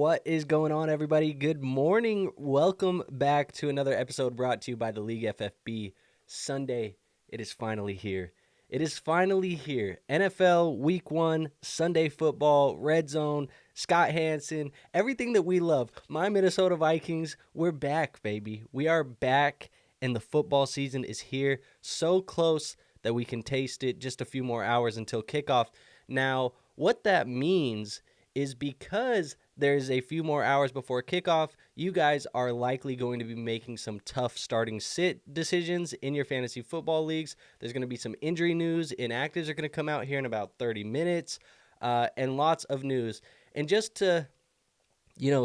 What is going on, everybody? Good morning. Welcome back to another episode brought to you by the League FFB. Sunday, it is finally here. It is finally here. NFL Week 1, Sunday football, Red Zone, Scott Hansen, everything that we love. My Minnesota Vikings, we're back, baby. We are back, and the football season is here. So close that we can taste it. Just a few more hours until kickoff. Now, what that means is because there's a few more hours before kickoff, you guys are likely going to be making some tough starting sit decisions in your fantasy football leagues. There's going to be some injury news. Inactives are going to come out here in about 30 minutes, and lots of news. And just to,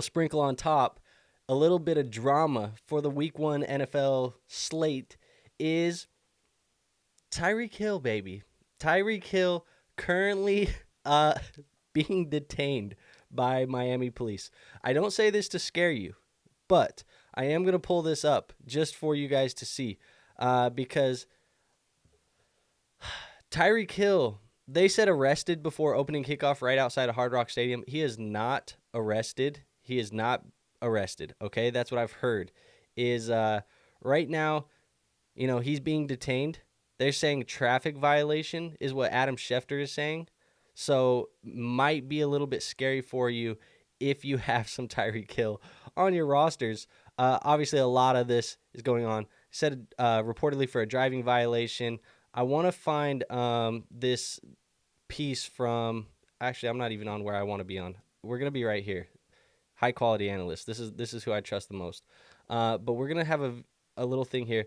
sprinkle on top a little bit of drama for the Week 1 NFL slate is Tyreek Hill, baby. Tyreek Hill currently being detained by Miami police. I don't say this to scare you, but I am going to pull this up just for you guys to see, because Tyreek Hill, they said arrested before opening kickoff right outside of Hard Rock Stadium. He is not arrested. He is not arrested, okay? That's what I've heard, is right now, he's being detained. They're saying traffic violation is what Adam Schefter is saying. So might be a little bit scary for you if you have some Tyreek Hill on your rosters. Obviously, a lot of this is going on. Said reportedly for a driving violation. I want to find this piece from. Actually, I'm not even on where I want to be on. We're gonna be right here. High quality analyst. This is who I trust the most. But we're gonna have a little thing here.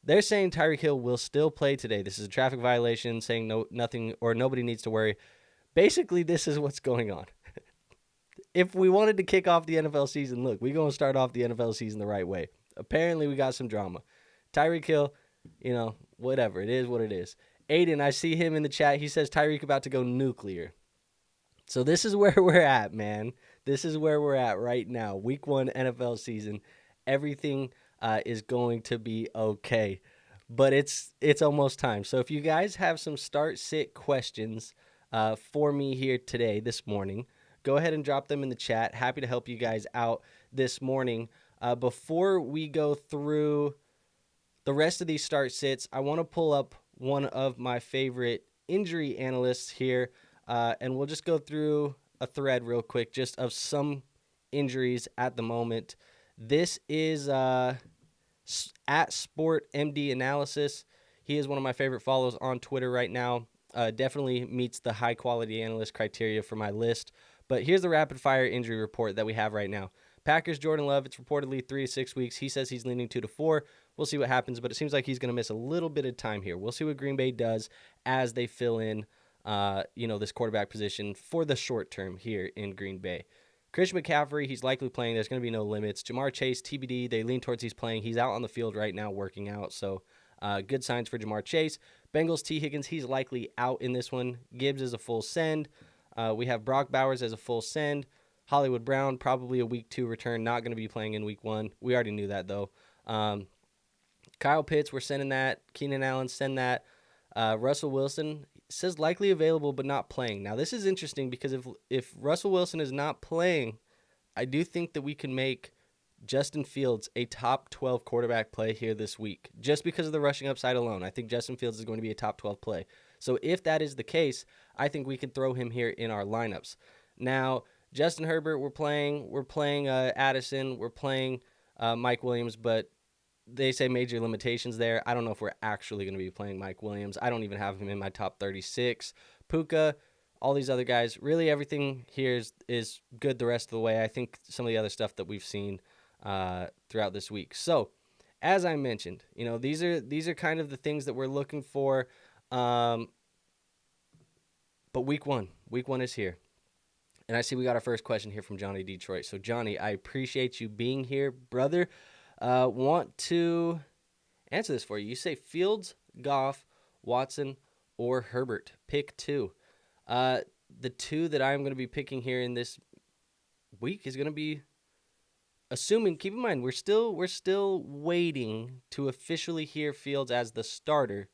They're saying Tyreek Hill will still play today. This is a traffic violation, saying nothing or nobody needs to worry. Basically, this is what's going on. If we wanted to kick off the NFL season, look, we're going to start off the NFL season the right way. Apparently, we got some drama. Tyreek Hill, whatever. It is what it is. Aiden, I see him in the chat. He says Tyreek about to go nuclear. So this is where we're at, man. This is where we're at right now. Week 1 NFL season. Everything is going to be okay. But it's almost time. So if you guys have some start-sit questions for me here today, this morning, go ahead and drop them in the chat. Happy to help you guys out this morning. Before we go through the rest of these start-sits, I want to pull up one of my favorite injury analysts here, and we'll just go through a thread real quick just of some injuries at the moment. This is at SportMD Analysis. He is one of my favorite follows on Twitter right now. Definitely meets the high-quality analyst criteria for my list. But here's the rapid-fire injury report that we have right now. Packers, Jordan Love, it's reportedly 3 to 6 weeks. He says he's leaning 2 to 4. We'll see what happens, but it seems like he's going to miss a little bit of time here. We'll see what Green Bay does as they fill in, this quarterback position for the short term here in Green Bay. Christian McCaffrey, he's likely playing. There's going to be no limits. Jamar Chase, TBD, they lean towards he's playing. He's out on the field right now working out, so good signs for Jamar Chase. Bengals, T. Higgins, he's likely out in this one. Gibbs is a full send. We have Brock Bowers as a full send. Hollywood Brown, probably a week 2 return, not going to be playing in week 1. We already knew that, though. Kyle Pitts, we're sending that. Keenan Allen, send that. Russell Wilson says likely available but not playing. Now, this is interesting because if Russell Wilson is not playing, I do think that we can make Justin Fields a top 12 quarterback play here this week just because of the rushing upside alone. I think Justin Fields is going to be a top 12 play. So if that is the case, I think we can throw him here in our lineups. Now, Justin Herbert, we're playing Addison, we're playing Mike Williams, but they say major limitations there. I don't know if we're actually going to be playing Mike Williams. I don't even have him in my top 36. Puka, all these other guys, really everything here is good the rest of the way. I think some of the other stuff that we've seen throughout this week. So, as I mentioned, these are kind of the things that we're looking for. But week one is here. And I see we got our first question here from Johnny Detroit. So, Johnny, I appreciate you being here, brother. Want to answer this for you. You say Fields, Goff, Watson, or Herbert. Pick 2. The 2 that I'm going to be picking here in this week is going to be, keep in mind, we're still waiting to officially hear Fields as the starter,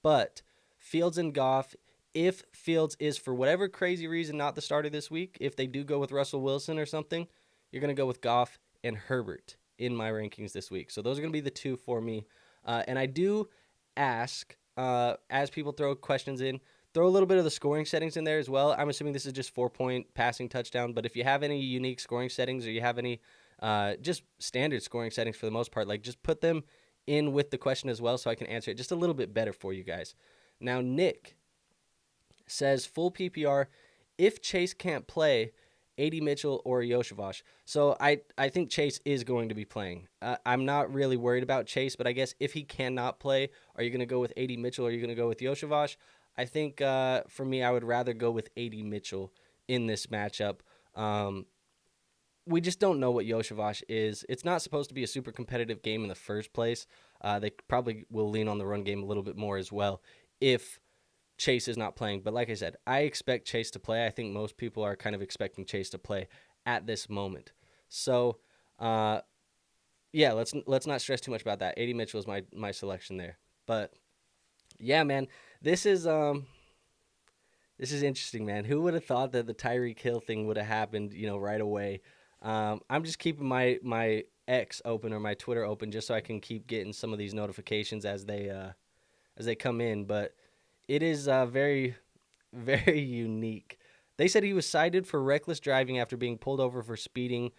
but Fields and Goff If Fields is, for whatever crazy reason, not the starter this week, if they do go with Russell Wilson or something, you're going to go with Goff and Herbert in my rankings this week. So those are going to be the two for me. And I do ask, as people throw questions in, throw a little bit of the scoring settings in there as well. I'm assuming this is just 4-point passing touchdown, but if you have any unique scoring settings or you have any just standard scoring settings for the most part, like just put them in with the question as well so I can answer it just a little bit better for you guys. Now, Nick says full PPR if Chase can't play, AD Mitchell or Yoshavash. So I think Chase is going to be playing. I'm not really worried about Chase, but I guess if he cannot play, are you going to go with AD Mitchell or are you going to go with Yoshavash? I think for me, I would rather go with AD Mitchell in this matchup. We just don't know what Yoshavash is. It's not supposed to be a super competitive game in the first place. They probably will lean on the run game a little bit more as well if Chase is not playing. But like I said, I expect Chase to play. I think most people are kind of expecting Chase to play at this moment. So, yeah, let's not stress too much about that. AD Mitchell is my selection there. But yeah, man, this is interesting, man. Who would have thought that the Tyreek Hill thing would have happened, right away? I'm just keeping my X open or my Twitter open just so I can keep getting some of these notifications as they come in. But it is very, very unique. They said he was cited for reckless driving after being pulled over for speeding.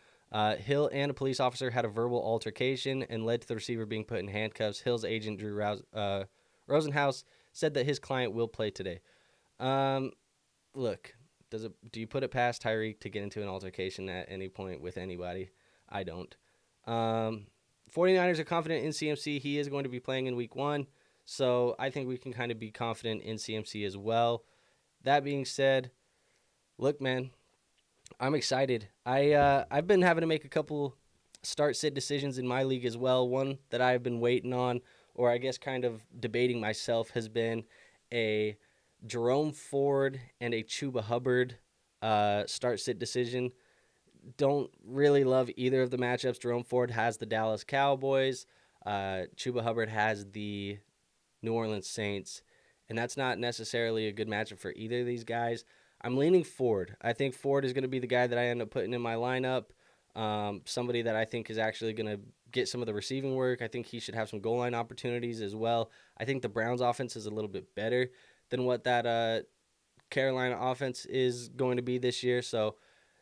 Hill and a police officer had a verbal altercation and led to the receiver being put in handcuffs. Hill's agent, Drew Rosenhaus, said that his client will play today. Look, do you put it past Tyreek to get into an altercation at any point with anybody? I don't. 49ers are confident in CMC. He is going to be playing in week 1. So I think we can kind of be confident in CMC as well. That being said, look, man, I'm excited. I've been having to make a couple start-sit decisions in my league as well. One that I've been waiting on, or I guess kind of debating myself, has been a Jerome Ford and a Chuba Hubbard start-sit decision. Don't really love either of the matchups. Jerome Ford has the Dallas Cowboys. Chuba Hubbard has the New Orleans Saints, and that's not necessarily a good matchup for either of these guys. I'm leaning Ford. I think Ford is going to be the guy that I end up putting in my lineup, somebody that I think is actually going to get some of the receiving work. I think he should have some goal line opportunities as well. I think the Browns offense is a little bit better than what that Carolina offense is going to be this year, so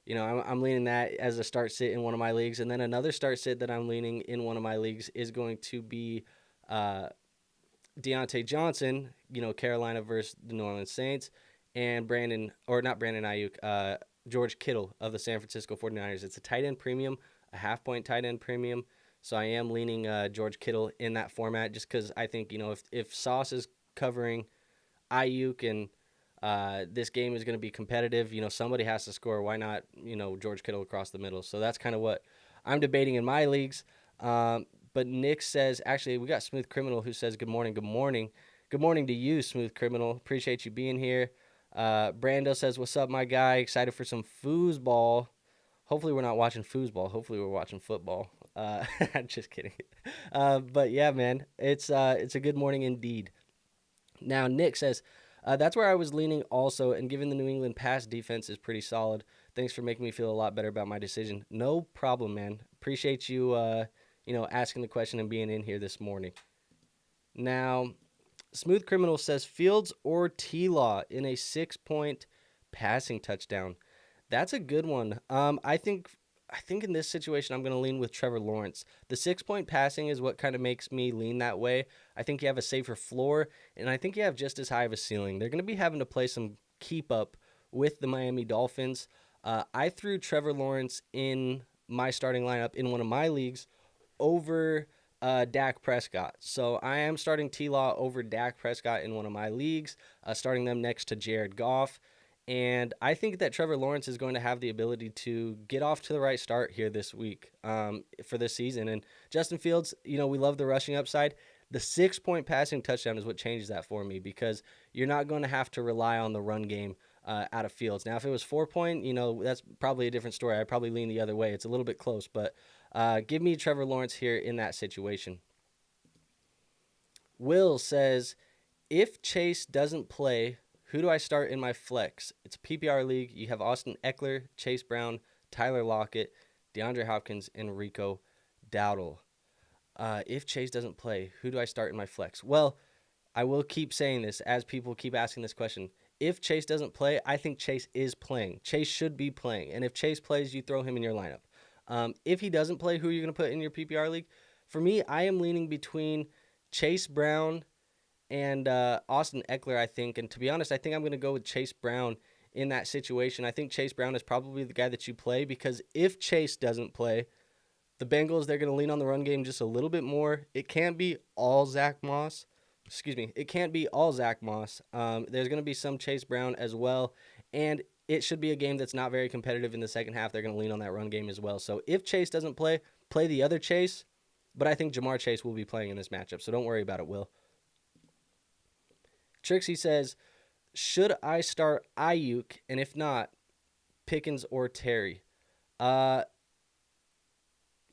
I'm leaning that as a start sit in one of my leagues. And then another start sit that I'm leaning in one of my leagues is going to be Deontay Johnson, Carolina versus the New Orleans Saints, and George Kittle of the San Francisco 49ers. It's a tight end premium, a half-point tight end premium. So I am leaning George Kittle in that format just because I think, if Sauce is covering Ayuk and this game is going to be competitive, somebody has to score. Why not, George Kittle across the middle? So that's kind of what I'm debating in my leagues. But Nick says, actually, we got Smooth Criminal who says, good morning. Good morning to you, Smooth Criminal. Appreciate you being here. Brando says, what's up, my guy? Excited for some foosball. Hopefully we're not watching foosball. Hopefully we're watching football. Just kidding. But yeah, man, it's a good morning indeed. Now, Nick says, that's where I was leaning also, and given the New England pass defense is pretty solid, thanks for making me feel a lot better about my decision. No problem, man. Appreciate you, asking the question and being in here this morning. Now, Smooth Criminal says Fields or T-Law in a 6-point passing touchdown. That's a good one. I think in this situation, I'm going to lean with Trevor Lawrence. The 6-point passing is what kind of makes me lean that way. I think you have a safer floor, and I think you have just as high of a ceiling. They're going to be having to play some keep up with the Miami Dolphins. I threw Trevor Lawrence in my starting lineup in one of my leagues over Dak Prescott. So I am starting T-Law over Dak Prescott in one of my leagues, starting them next to Jared Goff. And I think that Trevor Lawrence is going to have the ability to get off to the right start here this week for this season. And Justin Fields, we love the rushing upside. The 6-point passing touchdown is what changes that for me because you're not going to have to rely on the run game out of Fields. Now, if it was 4-point, that's probably a different story. I'd probably lean the other way. It's a little bit close, but give me Trevor Lawrence here in that situation. Will says, if Chase doesn't play, Who do I start in my flex? It's a PPR league. You have Austin Eckler, Chase Brown, Tyler Lockett, DeAndre Hopkins, and Rico Dowdle. If Chase doesn't play, who do I start in my flex? Well, I will keep saying this as people keep asking this question. If Chase doesn't play, I think Chase is playing. Chase should be playing. And if Chase plays, you throw him in your lineup. If he doesn't play, who are you going to put in your PPR league? For me, I am leaning between Chase Brown and Austin Eckler, I think. And to be honest, I think I'm going to go with Chase Brown in that situation. I think Chase Brown is probably the guy that you play because if Chase doesn't play, the Bengals, they're going to lean on the run game just a little bit more. It can't be all Zach Moss. It can't be all Zach Moss. There's going to be some Chase Brown as well. And it should be a game that's not very competitive in the second half. They're going to lean on that run game as well. So if Chase doesn't play, play the other Chase. But I think Jamar Chase will be playing in this matchup. So don't worry about it, Will. Trixie says, should I start Ayuk? And if not, Pickens or Terry?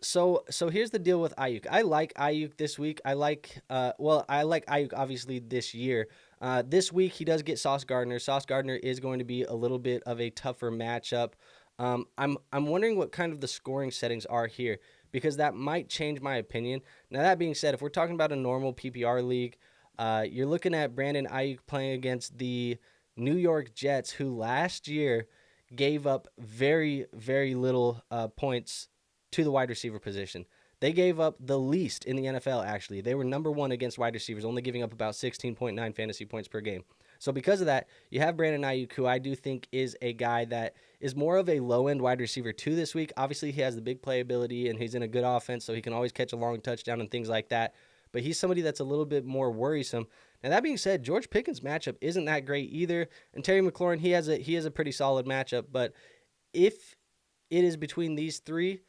So here's the deal with Ayuk. I like Ayuk this week. I like Ayuk obviously this year. This week he does get Sauce Gardner. Sauce Gardner is going to be a little bit of a tougher matchup. I'm wondering what kind of the scoring settings are here because that might change my opinion. Now that being said, if we're talking about a normal PPR league, you're looking at Brandon Ayuk playing against the New York Jets, who last year gave up very, very little points to the wide receiver position. They gave up the least in the NFL, actually. They were number one against wide receivers, only giving up about 16.9 fantasy points per game. So because of that, you have Brandon Ayuk, who I do think is a guy that is more of a low-end wide receiver too this week. Obviously, he has the big playability, and he's in a good offense, so he can always catch a long touchdown and things like that. But he's somebody that's a little bit more worrisome. Now, that being said, George Pickens' matchup isn't that great either. And Terry McLaurin, he has a pretty solid matchup. But if it is between these three,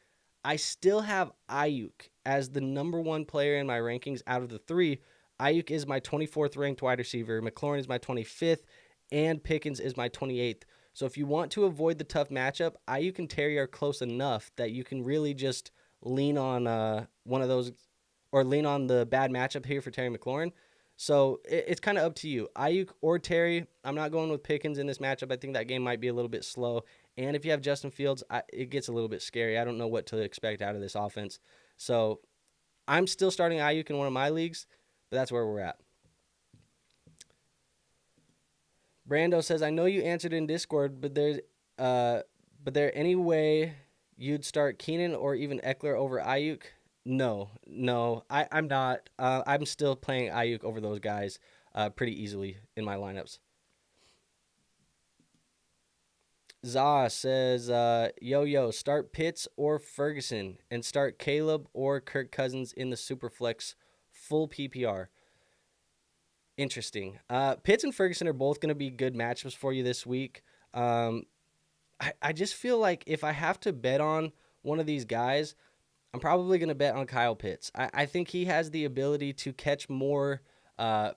I still have Ayuk as the number one player in my rankings out of the three. Ayuk is my 24th ranked wide receiver. McLaurin is my 25th, and Pickens is my 28th. So if you want to avoid the tough matchup, Ayuk and Terry are close enough that you can really just lean on one of those or lean on the bad matchup here for Terry McLaurin. So it's kind of up to you. Ayuk or Terry, I'm not going with Pickens in this matchup. I think that game might be a little bit slow. And if you have Justin Fields, it gets a little bit scary. I don't know what to expect out of this offense. So I'm still starting Ayuk in one of my leagues, but that's where we're at. Brando says, I know you answered in Discord, but there any way you'd start Keenan or even Eckler over Ayuk? No, I'm not. I'm still playing Ayuk over those guys pretty easily in my lineups. Zah says, yo, start Pitts or Ferguson and start Caleb or Kirk Cousins in the Superflex full PPR. Interesting. Pitts and Ferguson are both going to be good matchups for you this week. I just feel like if I have to bet on one of these guys, I'm probably going to bet on Kyle Pitts. I think he has the ability to catch more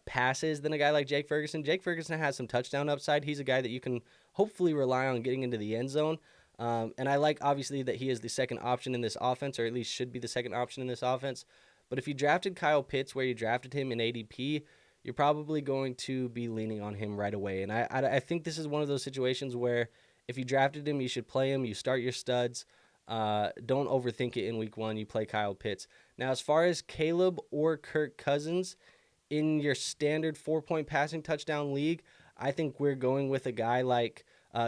passes than a guy like Jake Ferguson. Jake Ferguson has some touchdown upside. He's a guy that you can hopefully rely on getting into the end zone. And I like, obviously, that he is the second option in this offense, or at least should be the second option in this offense. But if you drafted Kyle Pitts where you drafted him in ADP, you're probably going to be leaning on him right away. And I think this is one of those situations where if you drafted him, you should play him. You start your studs. Don't overthink it in week one. You play Kyle Pitts. Now, as far as Caleb or Kirk Cousins in your standard 4-point passing touchdown league, I think we're going with a guy like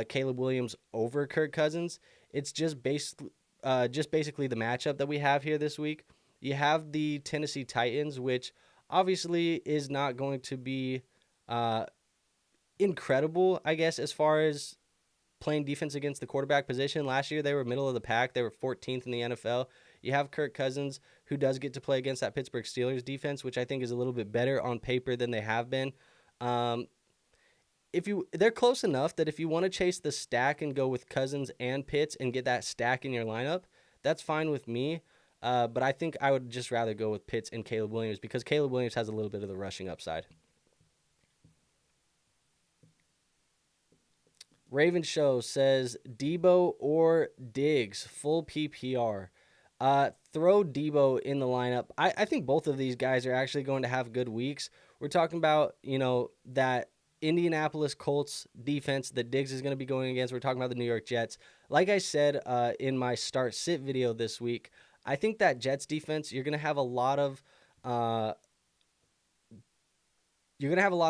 Caleb Williams over Kirk Cousins. It's just basically the matchup that we have here this week. You have the Tennessee Titans, which obviously is not going to be incredible, I guess, as far as playing defense against the quarterback position. Last year, they were middle of the pack. They were 14th in the NFL. You have Kirk Cousins, who does get to play against that Pittsburgh Steelers defense, which I think is a little bit better on paper than they have been. They're close enough that if you want to chase the stack and go with Cousins and Pitts and get that stack in your lineup, that's fine with me. But I think I would just rather go with Pitts and Caleb Williams because Caleb Williams has a little bit of the rushing upside. Raven Show says Debo or Diggs, full PPR. Throw Debo in the lineup. I think both of these guys are actually going to have good weeks. We're talking about, that Indianapolis Colts defense that Diggs is going to be going against. We're talking about the New York Jets. Like I said in my start sit video this week, I think that Jets defense, you're going to have a lot of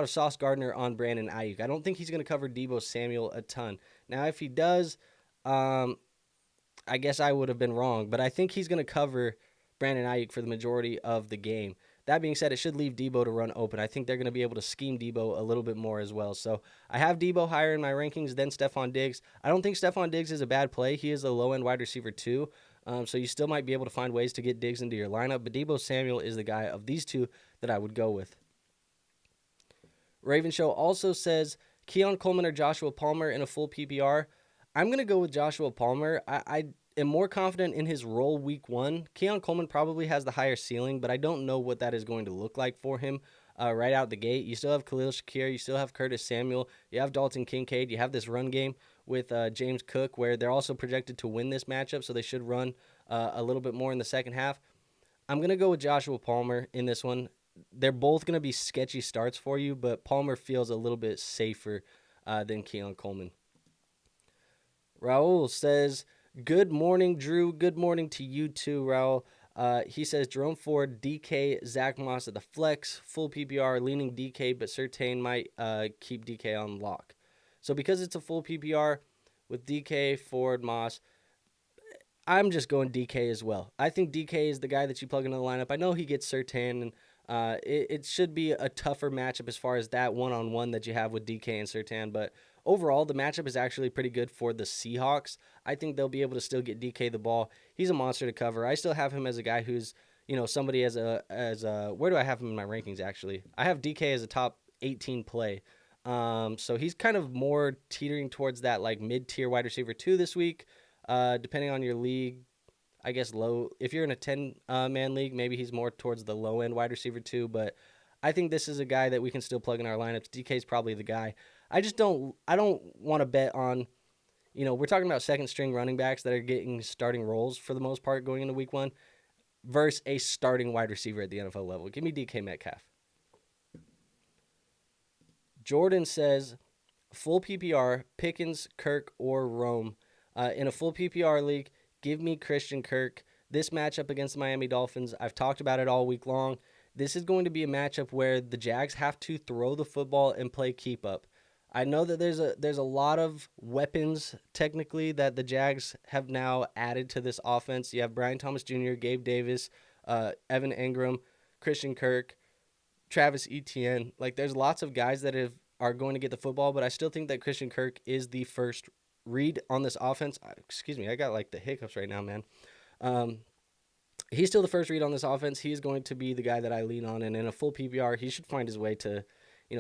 Sauce Gardner on Brandon Ayuk. I don't think he's going to cover Deebo Samuel a ton. Now, if he does, I guess I would have been wrong, but I think he's going to cover Brandon Ayuk for the majority of the game. That being said, it should leave Deebo to run open. I think they're going to be able to scheme Deebo a little bit more as well. So I have Deebo higher in my rankings than Stephon Diggs. I don't think Stephon Diggs is a bad play. He is a low-end wide receiver too. So you still might be able to find ways to get Diggs into your lineup. But Deebo Samuel is the guy of these two that I would go with. Raven Show also says, Keon Coleman or Joshua Palmer in a full PPR. I'm going to go with Joshua Palmer. I am more confident in his role week 1. Keon Coleman probably has the higher ceiling, but I don't know what that is going to look like for him right out the gate. You still have Khalil Shakir. You still have Curtis Samuel. You have Dalton Kincaid. You have this run game with James Cook, where they're also projected to win this matchup, so they should run a little bit more in the second half. I'm going to go with Joshua Palmer in this one. They're both going to be sketchy starts for you, but Palmer feels a little bit safer than Keon Coleman. Raul says, good morning, Drew. Good morning to you too, Raul. He says, Jerome Ford, DK, Zach Moss at the flex, full PPR, leaning DK, but Surtain might keep DK on lock. So because it's a full PPR with DK, Ford, Moss, I'm just going DK as well. I think DK is the guy that you plug into the lineup. I know he gets Surtain, and it should be a tougher matchup as far as that one-on-one that you have with DK and Surtain, but overall, the matchup is actually pretty good for the Seahawks. I think they'll be able to still get DK the ball. He's a monster to cover. I still have him as a guy who's, somebody as a where do I have him in my rankings actually? I have DK as a top 18 play. So he's kind of more teetering towards that like mid-tier wide receiver 2 this week. Depending on your league, I guess low. If you're in a 10-man league, maybe he's more towards the low-end wide receiver 2, but I think this is a guy that we can still plug in our lineups. DK's probably the guy. I don't want to bet on, we're talking about second-string running backs that are getting starting roles for the most part going into week 1 versus a starting wide receiver at the NFL level. Give me DK Metcalf. Jordan says, full PPR, Pickens, Kirk, or Rome. In a full PPR league, give me Christian Kirk. This matchup against the Miami Dolphins, I've talked about it all week long. This is going to be a matchup where the Jags have to throw the football and play keep up. I know that there's a lot of weapons, technically, that the Jags have now added to this offense. You have Brian Thomas Jr., Gabe Davis, Evan Engram, Christian Kirk, Travis Etienne. Like, there's lots of guys that are going to get the football, but I still think that Christian Kirk is the first read on this offense. Excuse me, I got like the hiccups right now, man. He's still the first read on this offense. He is going to be the guy that I lean on, and in a full PPR, he should find his way to,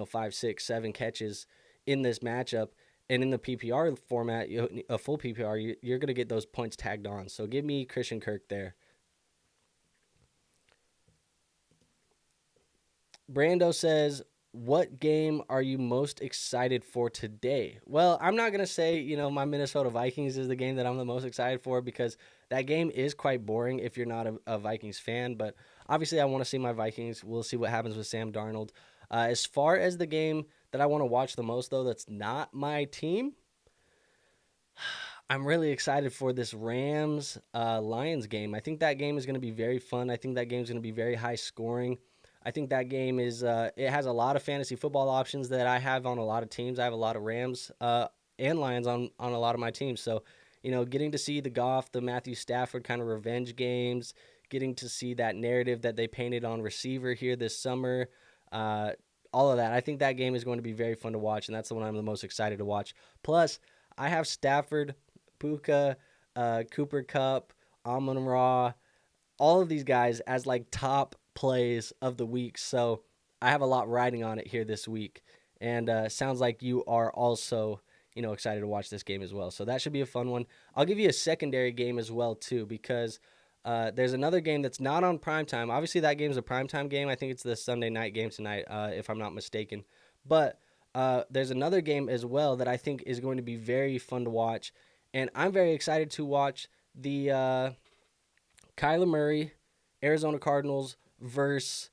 5, 6, 7 catches in this matchup. And in the PPR format, a full PPR, you're going to get those points tagged on. So give me Christian Kirk there. Brando says, what game are you most excited for today? Well, I'm not going to say, my Minnesota Vikings is the game that I'm the most excited for, because that game is quite boring if you're not a Vikings fan. But obviously I want to see my Vikings. We'll see what happens with Sam Darnold. As far as the game that I want to watch the most, though, that's not my team, I'm really excited for this Rams-Lions game. I think that game is going to be very fun. I think that game is going to be very high scoring. I think that game is it has a lot of fantasy football options that I have on a lot of teams. I have a lot of Rams and Lions on a lot of my teams. So, getting to see the Goff, the Matthew Stafford kind of revenge games, getting to see that narrative that they painted on receiver here this summer, all of that. I think that game is going to be very fun to watch, and that's the one I'm the most excited to watch. Plus, I have Stafford, Puka, Cooper Kupp, Amon-Ra, all of these guys as like top plays of the week. So I have a lot riding on it here this week. And sounds like you are also, excited to watch this game as well. So that should be a fun one. I'll give you a secondary game as well, too, because there's another game that's not on primetime. Obviously, that game is a primetime game. I think it's the Sunday night game tonight, if I'm not mistaken. But there's another game as well that I think is going to be very fun to watch. And I'm very excited to watch the Kyler Murray, Arizona Cardinals versus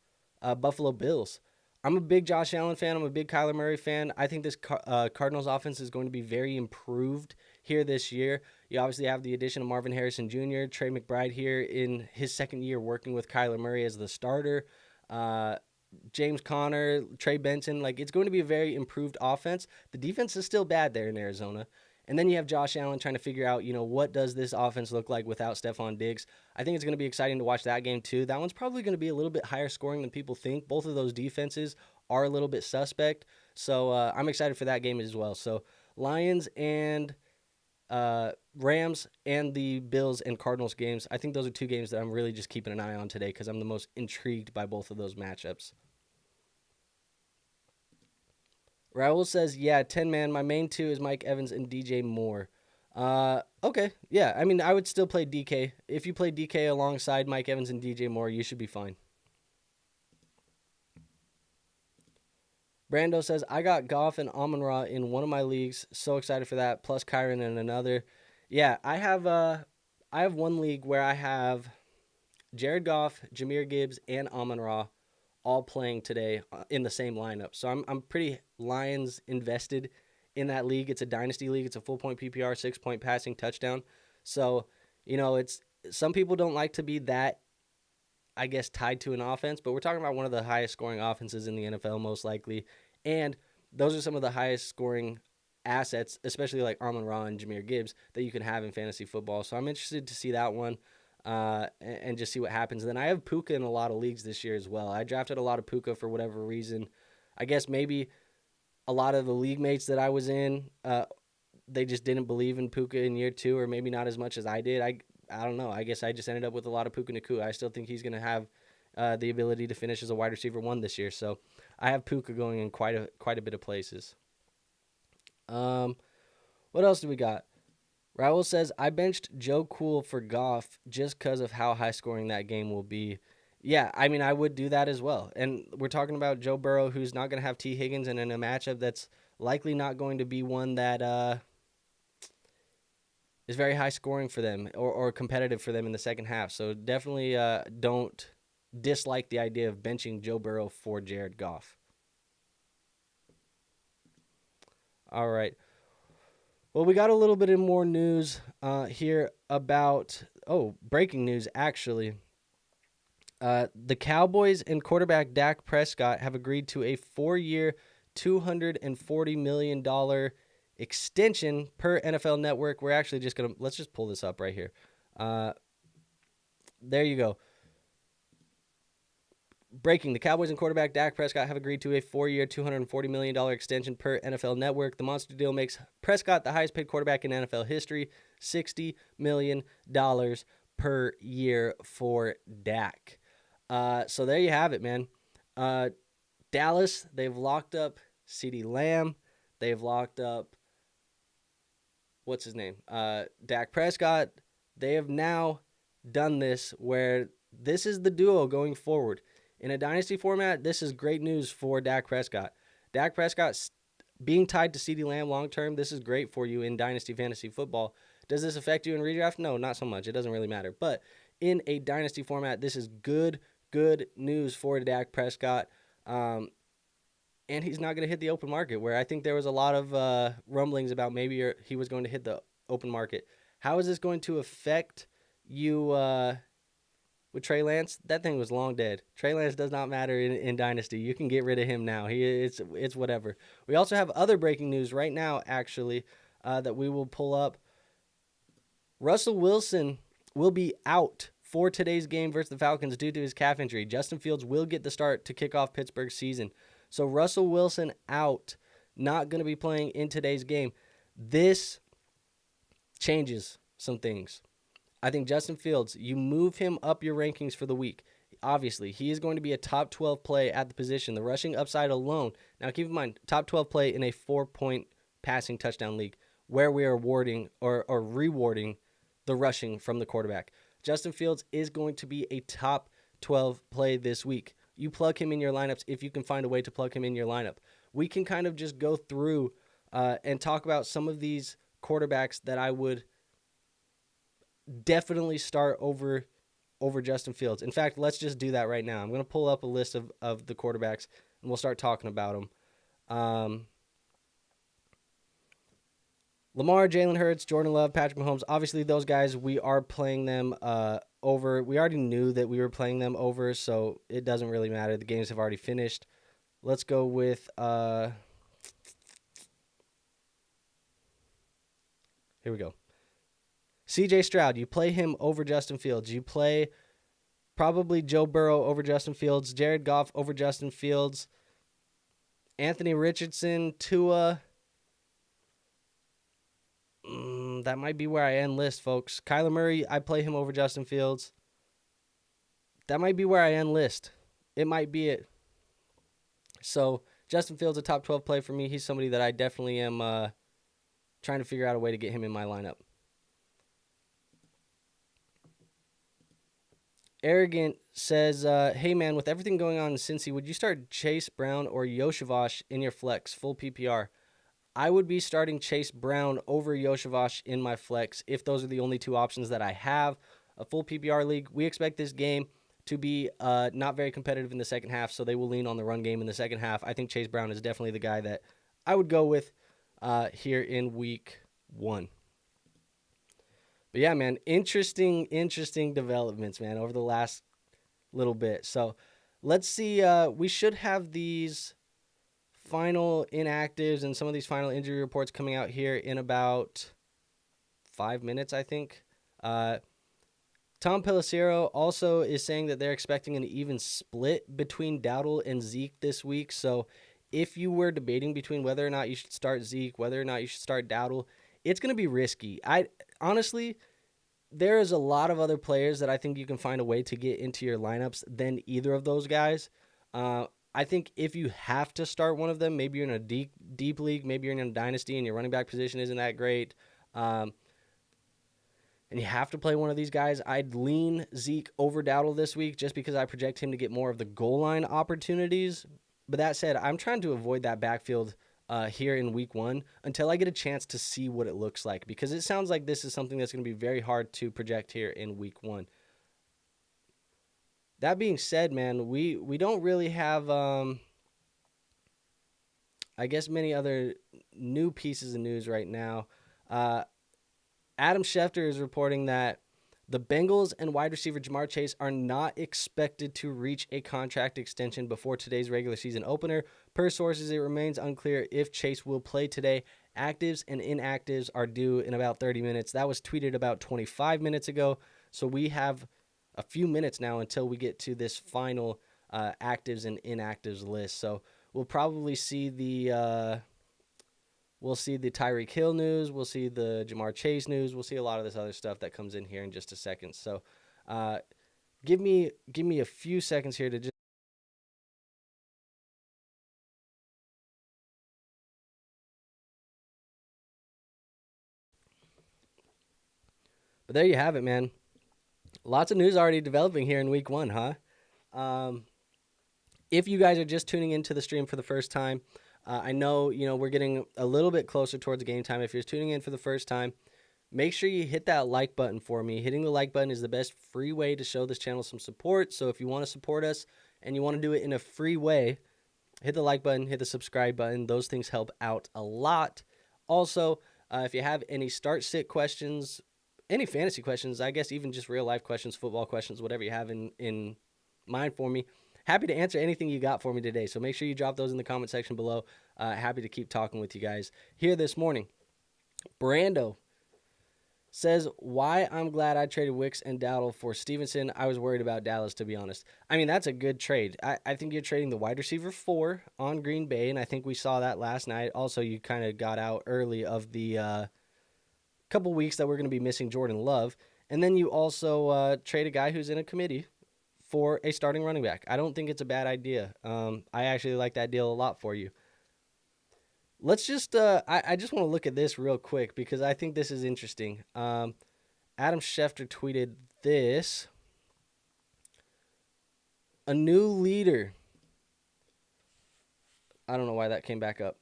Buffalo Bills. I'm a big Josh Allen fan. I'm a big Kyler Murray fan. I think this Cardinals offense is going to be very improved here this year. You obviously have the addition of Marvin Harrison Jr., Trey McBride here in his second year working with Kyler Murray as the starter. Uh, James Conner, Trey Benson. Like, it's going to be a very improved offense. The defense is still bad there in Arizona. And then you have Josh Allen trying to figure out, what does this offense look like without Stephon Diggs? I think it's going to be exciting to watch that game too. That one's probably going to be a little bit higher scoring than people think. Both of those defenses are a little bit suspect. So I'm excited for that game as well. So Lions and Rams and the Bills and Cardinals games. I think those are two games that I'm really just keeping an eye on today because I'm the most intrigued by both of those matchups. Raul says, yeah, 10-man. My main two is Mike Evans and DJ Moore. Okay. Yeah, I mean, I would still play DK. If you play DK alongside Mike Evans and DJ Moore, you should be fine. Brando says, I got Goff and Amon-Ra in one of my leagues. So excited for that. Plus Kyron in another. Yeah, I have one league where I have Jared Goff, Jahmyr Gibbs, and Amon-Ra all playing today in the same lineup. So I'm pretty Lions invested in that league. It's a dynasty league. It's a full point PPR, 6-point passing touchdown. So, it's some people don't like to be that, I guess, tied to an offense, but we're talking about one of the highest scoring offenses in the NFL most likely. And those are some of the highest scoring assets, especially like Amon-Ra and Jahmyr Gibbs, that you can have in fantasy football. So I'm interested to see that one. And just see what happens. And then I have Puka in a lot of leagues this year as well. I drafted a lot of Puka for whatever reason. I guess maybe a lot of the league mates that I was in, they just didn't believe in Puka in year two, or maybe not as much as I did. I don't know. I guess I just ended up with a lot of Puka Nacua. I still think he's going to have the ability to finish as a wide receiver 1 this year. So I have Puka going in quite a bit of places. What else do we got? Raul says, I benched Joe Cool for Goff just because of how high scoring that game will be. Yeah, I mean, I would do that as well. And we're talking about Joe Burrow, who's not going to have T. Higgins, and in a matchup that's likely not going to be one that is very high scoring for them or competitive for them in the second half. So definitely don't dislike the idea of benching Joe Burrow for Jared Goff. All right. Well, we got a little bit of more news here about, breaking news, actually. The Cowboys and quarterback Dak Prescott have agreed to a 4-year, $240 million extension per NFL Network. We're actually just going to, let's just pull this up right here. There you go. Breaking, the Cowboys and quarterback Dak Prescott have agreed to a 4-year, $240 million extension per NFL Network. The monster deal makes Prescott the highest paid quarterback in NFL history, $60 million per year for Dak. So there you have it, man. Dallas, they've locked up CeeDee Lamb. They've locked up, what's his name? Dak Prescott. They have now done this where this is the duo going forward. In a dynasty format, this is great news for Dak Prescott. Dak Prescott being tied to CeeDee Lamb long-term, this is great for you in dynasty fantasy football. Does this affect you in redraft? No, not so much. It doesn't really matter. But in a dynasty format, this is good news for Dak Prescott. And he's not going to hit the open market, where I think there was a lot of rumblings about maybe he was going to hit the open market. How is this going to affect you with Trey Lance? That thing was long dead. Trey Lance does not matter in Dynasty. You can get rid of him now. It's whatever. We also have other breaking news right now, actually, that we will pull up. Russell Wilson will be out for today's game versus the Falcons due to his calf injury. Justin Fields will get the start to kick off Pittsburgh's season. So Russell Wilson out, not going to be playing in today's game. This changes some things. I think Justin Fields, you move him up your rankings for the week. Obviously, he is going to be a top 12 play at the position. The rushing upside alone. Now, keep in mind, top 12 play in a 4-point passing touchdown league where we are awarding or rewarding the rushing from the quarterback. Justin Fields is going to be a top 12 play this week. You plug him in your lineups if you can find a way to plug him in your lineup. We can kind of just go through and talk about some of these quarterbacks that I would definitely start over Justin Fields. In fact, let's just do that right now. I'm going to pull up a list of the quarterbacks and we'll start talking about them. Lamar, Jalen Hurts, Jordan Love, Patrick Mahomes. Obviously, those guys, we are playing them over. We already knew that we were playing them over, so it doesn't really matter. The games have already finished. Let's go with here we go. CJ Stroud, you play him over Justin Fields. You play probably Joe Burrow over Justin Fields, Jared Goff over Justin Fields, Anthony Richardson, Tua. That might be where I end list, folks. Kyler Murray, I play him over Justin Fields. That might be where I end list. It might be it. So Justin Fields, a top 12 play for me. He's somebody that I definitely am trying to figure out a way to get him in my lineup. Arrogant says, hey, man, with everything going on in Cincy, would you start Chase Brown or Yoshavash in your flex, full PPR? I would be starting Chase Brown over Yoshavash in my flex if those are the only two options that I have. A full PPR league, we expect this game to be not very competitive in the second half, so they will lean on the run game in the second half. I think Chase Brown is definitely the guy that I would go with here in week 1. But yeah, man, interesting developments, man, over the last little bit. So let's see. We should have these final inactives and some of these final injury reports coming out here in about 5 minutes, I think. Tom Pelissero also is saying that they're expecting an even split between Dowdle and Zeke this week. So if you were debating between whether or not you should start Zeke, whether or not you should start Dowdle, it's going to be risky. Honestly, there is a lot of other players that I think you can find a way to get into your lineups than either of those guys. I think if you have to start one of them, maybe you're in a deep league, maybe you're in a dynasty and your running back position isn't that great, and you have to play one of these guys, I'd lean Zeke over Dowdle this week just because I project him to get more of the goal line opportunities. But that said, I'm trying to avoid that backfield here in week 1 until I get a chance to see what it looks like, because it sounds like this is something that's going to be very hard to project here in week 1. That being said, man, we don't really have, I guess, many other new pieces of news right now. Adam Schefter is reporting that the Bengals and wide receiver Jamar Chase are not expected to reach a contract extension before today's regular season opener. Per sources, it remains unclear if Chase will play today. Actives and inactives are due in about 30 minutes. That was tweeted about 25 minutes ago. So we have a few minutes now until we get to this final actives and inactives list. So we'll probably see the Tyreek Hill news. We'll see the Jamar Chase news. We'll see a lot of this other stuff that comes in here in just a second. So give me a few seconds here to just. But there you have it, man. Lots of news already developing here in week 1, huh? If you guys are just tuning into the stream for the first time, I know, we're getting a little bit closer towards game time. If you're tuning in for the first time, make sure you hit that like button for me. Hitting the like button is the best free way to show this channel some support. So if you want to support us and you want to do it in a free way, hit the like button, hit the subscribe button. Those things help out a lot. Also, if you have any start-sit questions, any fantasy questions, I guess even just real-life questions, football questions, whatever you have in mind for me, happy to answer anything you got for me today. So make sure you drop those in the comment section below. Happy to keep talking with you guys here this morning. Brando says, why I'm glad I traded Wicks and Dowdle for Stevenson. I was worried about Dallas, to be honest. I mean, that's a good trade. I think you're trading the wide receiver 4 on Green Bay, and I think we saw that last night. Also, you kind of got out early of the couple weeks that we're going to be missing Jordan Love. And then you also trade a guy who's in a committee for a starting running back. I don't think it's a bad idea. I actually like that deal a lot for you. Let's just, I just want to look at this real quick because I think this is interesting. Adam Schefter tweeted this. A new leader. I don't know why that came back up.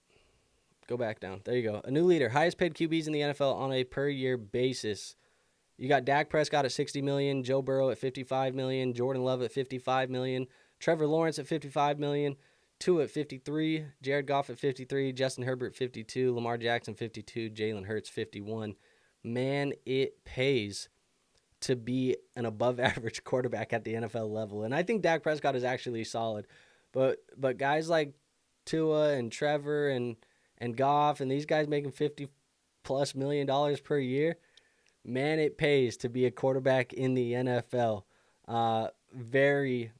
Go back down. There you go. A new leader. Highest paid QBs in the NFL on a per year basis. You got Dak Prescott at $60 million, Joe Burrow at $55 million, Jordan Love at $55 million, Trevor Lawrence at $55 million, Tua at 53, Jared Goff at 53, Justin Herbert 52, Lamar Jackson 52, Jalen Hurts 51. Man, it pays to be an above-average quarterback at the NFL level, and I think Dak Prescott is actually solid. But guys like Tua and Trevor and Goff and these guys making $50+ million per year, man, it pays to be a quarterback in the NFL. Very,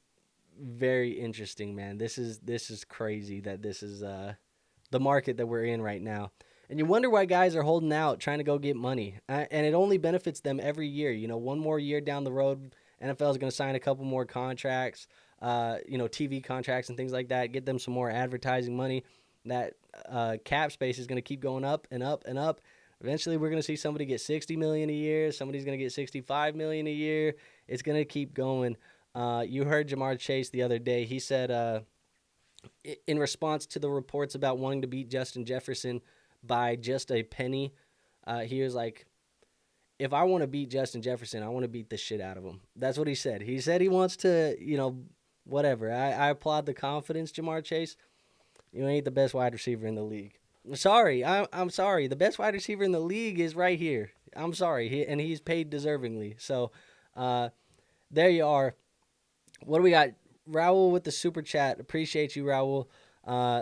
very interesting, man. This is crazy that this is the market that we're in right now. And you wonder why guys are holding out, trying to go get money. And it only benefits them every year. One more year down the road, NFL is going to sign a couple more contracts, TV contracts and things like that, get them some more advertising money. That cap space is going to keep going up and up and up. Eventually, we're going to see somebody get $60 million a year. Somebody's going to get $65 million a year. It's going to keep going. You heard Jamar Chase the other day. He said, in response to the reports about wanting to beat Justin Jefferson by just a penny, he was like, if I want to beat Justin Jefferson, I want to beat the shit out of him. That's what he said. He said he wants to, whatever. I applaud the confidence, Jamar Chase. You ain't the best wide receiver in the league. Sorry, I'm sorry. The best wide receiver in the league is right here. I'm sorry, and he's paid deservingly. So, there you are. What do we got? Raul with the super chat. Appreciate you, Raul.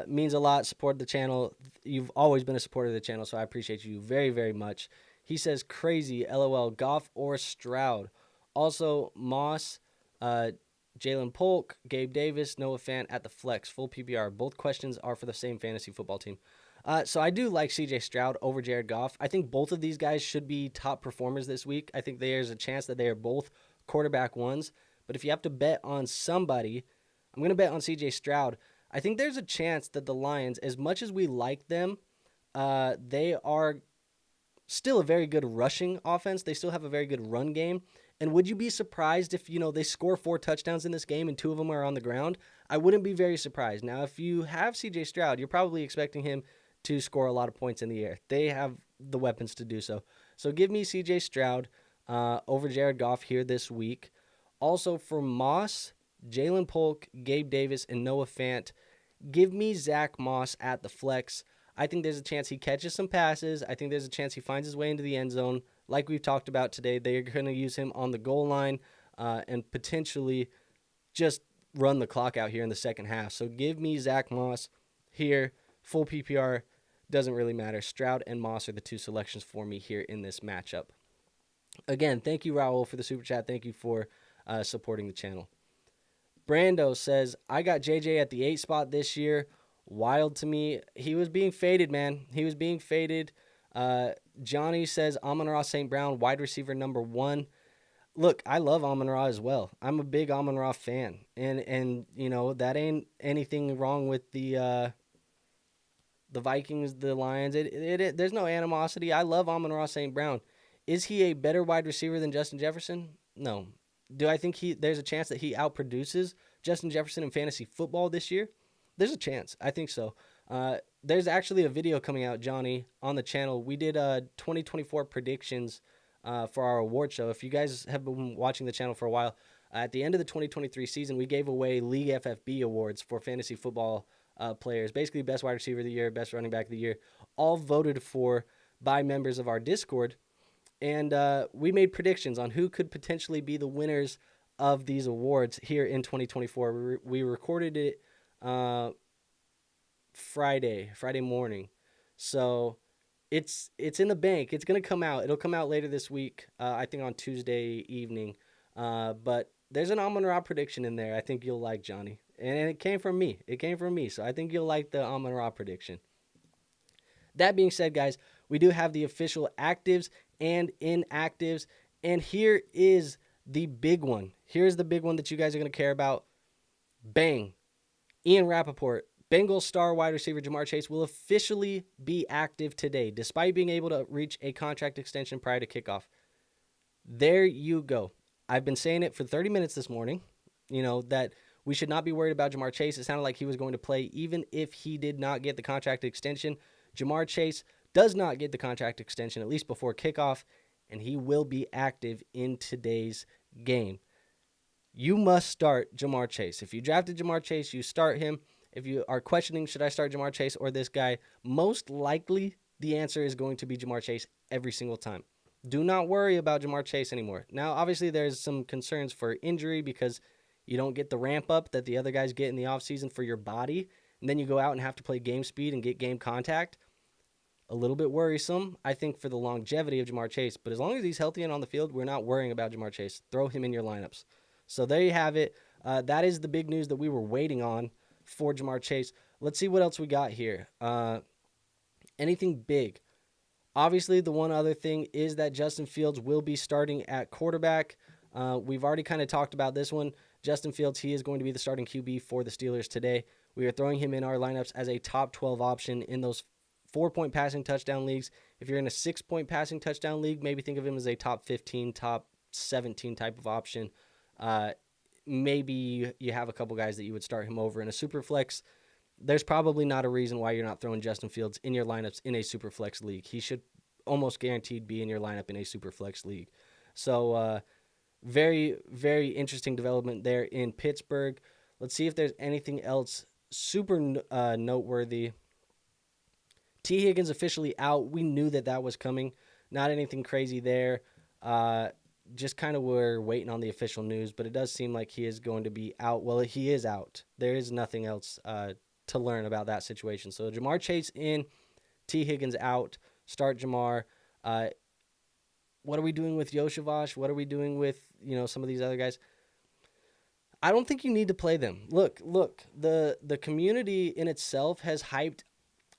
Means a lot. Support the channel. You've always been a supporter of the channel, so I appreciate you very, very much. He says, crazy, LOL, Goff or Stroud. Also, Moss, Jalen Polk, Gabe Davis, Noah Fant at the flex, full PPR. Both questions are for the same fantasy football team. So I do like CJ Stroud over Jared Goff. I think both of these guys should be top performers this week. I think there's a chance that they are both quarterback ones. But if you have to bet on somebody, I'm going to bet on CJ Stroud. I think there's a chance that the Lions, as much as we like them, they are still a very good rushing offense. They still have a very good run game. And would you be surprised if, they score 4 touchdowns in this game and 2 of them are on the ground? I wouldn't be very surprised. Now, if you have CJ Stroud, you're probably expecting him to score a lot of points in the air. They have the weapons to do so. So give me CJ Stroud over Jared Goff here this week. Also for Moss, Jalen Polk, Gabe Davis, and Noah Fant, give me Zach Moss at the flex. I think there's a chance he catches some passes. I think there's a chance he finds his way into the end zone. Like we've talked about today, they're going to use him on the goal line and potentially just run the clock out here in the second half. So give me Zach Moss here. Full PPR, doesn't really matter. Stroud and Moss are the 2 selections for me here in this matchup. Again, thank you, Raul, for the super chat. Thank you for supporting the channel. Brando says, I got JJ at the 8 spot this year. Wild to me. He was being faded, man. He was being faded. Johnny says, Amon-Ra St. Brown, wide receiver number 1. Look, I love Amon-Ra as well. I'm a big Amon-Ra fan. And that ain't anything wrong with the Vikings, the Lions. There's no animosity. I love Amon-Ra St. Brown. Is he a better wide receiver than Justin Jefferson? No. Do I think there's a chance that he outproduces Justin Jefferson in fantasy football this year? There's a chance. I think so. There's actually a video coming out, Johnny, on the channel. We did 2024 predictions for our award show. If you guys have been watching the channel for a while, at the end of the 2023 season, we gave away League FFB awards for fantasy football players. Basically, best wide receiver of the year, best running back of the year, all voted for by members of our Discord. And we made predictions on who could potentially be the winners of these awards here in 2024. We recorded it Friday morning. So it's in the bank. It's going to come out. It'll come out later this week, I think on Tuesday evening. But there's an Amon-Ra prediction in there I think you'll like, Johnny. And it came from me. So I think you'll like the Amon-Ra prediction. That being said, guys, we do have the official actives and inactives. And here is the big one. Here's the big one that you guys are going to care about. Bang. Ian Rappaport, Bengals star wide receiver Jamar Chase will officially be active today, despite being able to reach a contract extension prior to kickoff. There you go. I've been saying it for 30 minutes this morning, that we should not be worried about Jamar Chase. It sounded like he was going to play even if he did not get the contract extension. Jamar Chase does not get the contract extension, at least before kickoff, and he will be active in today's game. You must start Jamar Chase. If you drafted Jamar Chase, you start him. If you are questioning, should I start Jamar Chase or this guy, most likely the answer is going to be Jamar Chase every single time. Do not worry about Jamar Chase anymore. Now, obviously, there's some concerns for injury because you don't get the ramp up that the other guys get in the offseason for your body, and then you go out and have to play game speed and get game contact. A little bit worrisome, I think, for the longevity of Jamar Chase. But as long as he's healthy and on the field, we're not worrying about Jamar Chase. Throw him in your lineups. So there you have it. That is the big news that we were waiting on for Jamar Chase. Let's see what else we got here. Anything big? Obviously, the one other thing is that Justin Fields will be starting at quarterback. We've already kind of talked about this one. Justin Fields, he is going to be the starting QB for the Steelers today. We are throwing him in our lineups as a top 12 option in those 4-point passing touchdown leagues. If you're in a 6-point passing touchdown league, maybe think of him as a top 15, top 17 type of option. Maybe you have a couple guys that you would start him over in a super flex. There's probably not a reason why you're not throwing Justin Fields in your lineups in a super flex league. He should almost guaranteed be in your lineup in a super flex league. So very, very interesting development there in Pittsburgh. Let's see if there's anything else super noteworthy. T. Higgins officially out. We knew that was coming. Not anything crazy there. Just kind of we're waiting on the official news, but it does seem like he is going to be out. Well, he is out. There is nothing else to learn about that situation. So Jamar Chase in, T. Higgins out. Start Jamar. What are we doing with Yoshavash? What are we doing with some of these other guys? I don't think you need to play them. Look. The community in itself has hyped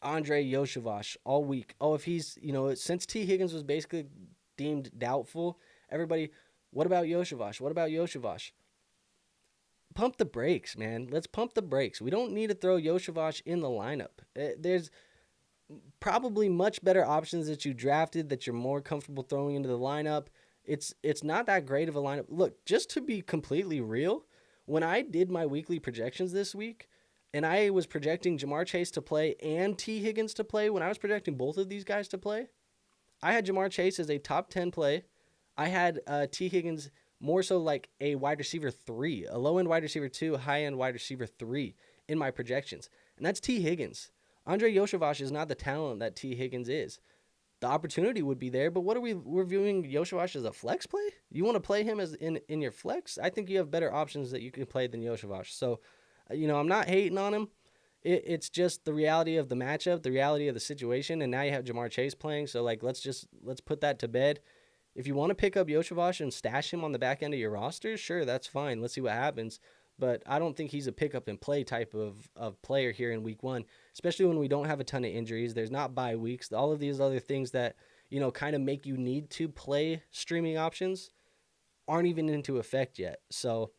Andre Yoshavash all week. Oh, if he's since T. Higgins was basically deemed doubtful, everybody, what about Yoshavash? What about Yoshavash? Pump the brakes, man. Let's pump the brakes. We don't need to throw Yoshavash in the lineup. There's probably much better options that you drafted that you're more comfortable throwing into the lineup. It's not that great of a lineup. Look, just to be completely real, when I did my weekly projections this week, and I was projecting Jamar Chase to play and T. Higgins to play, when I was projecting both of these guys to play, I had Jamar Chase as a top 10 play. I had T. Higgins more so like a wide receiver 3, a low-end wide receiver 2, high-end wide receiver 3 in my projections. And that's T. Higgins. Andre Yoshavash is not the talent that T. Higgins is. The opportunity would be there, but what are we're viewing Yoshavash as a flex play? You want to play him as in your flex? I think you have better options that you can play than Yoshavash. So, I'm not hating on him. It's just the reality of the matchup, the reality of the situation, and now you have Jamar Chase playing. So, let's put that to bed. If you want to pick up Yoshavash and stash him on the back end of your roster, sure, that's fine. Let's see what happens. But I don't think he's a pick up and play type of player here in week 1, especially when we don't have a ton of injuries. There's not bye weeks. All of these other things that, kind of make you need to play streaming options aren't even into effect yet. So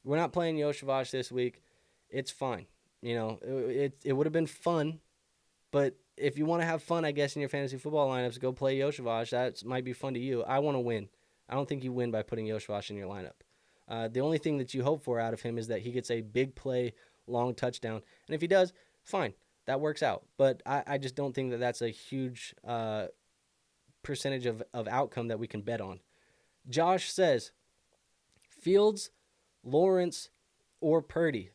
we're not playing Yoshavash this week. It's fine. It would have been fun, but if you want to have fun, I guess, in your fantasy football lineups, go play Yoshavash. That might be fun to you. I want to win. I don't think you win by putting Yoshavash in your lineup. The only thing that you hope for out of him is that he gets a big play, long touchdown. And if he does, fine. That works out. But I just don't think that that's a huge percentage of outcome that we can bet on. Josh says, Fields, Lawrence, or Purdy?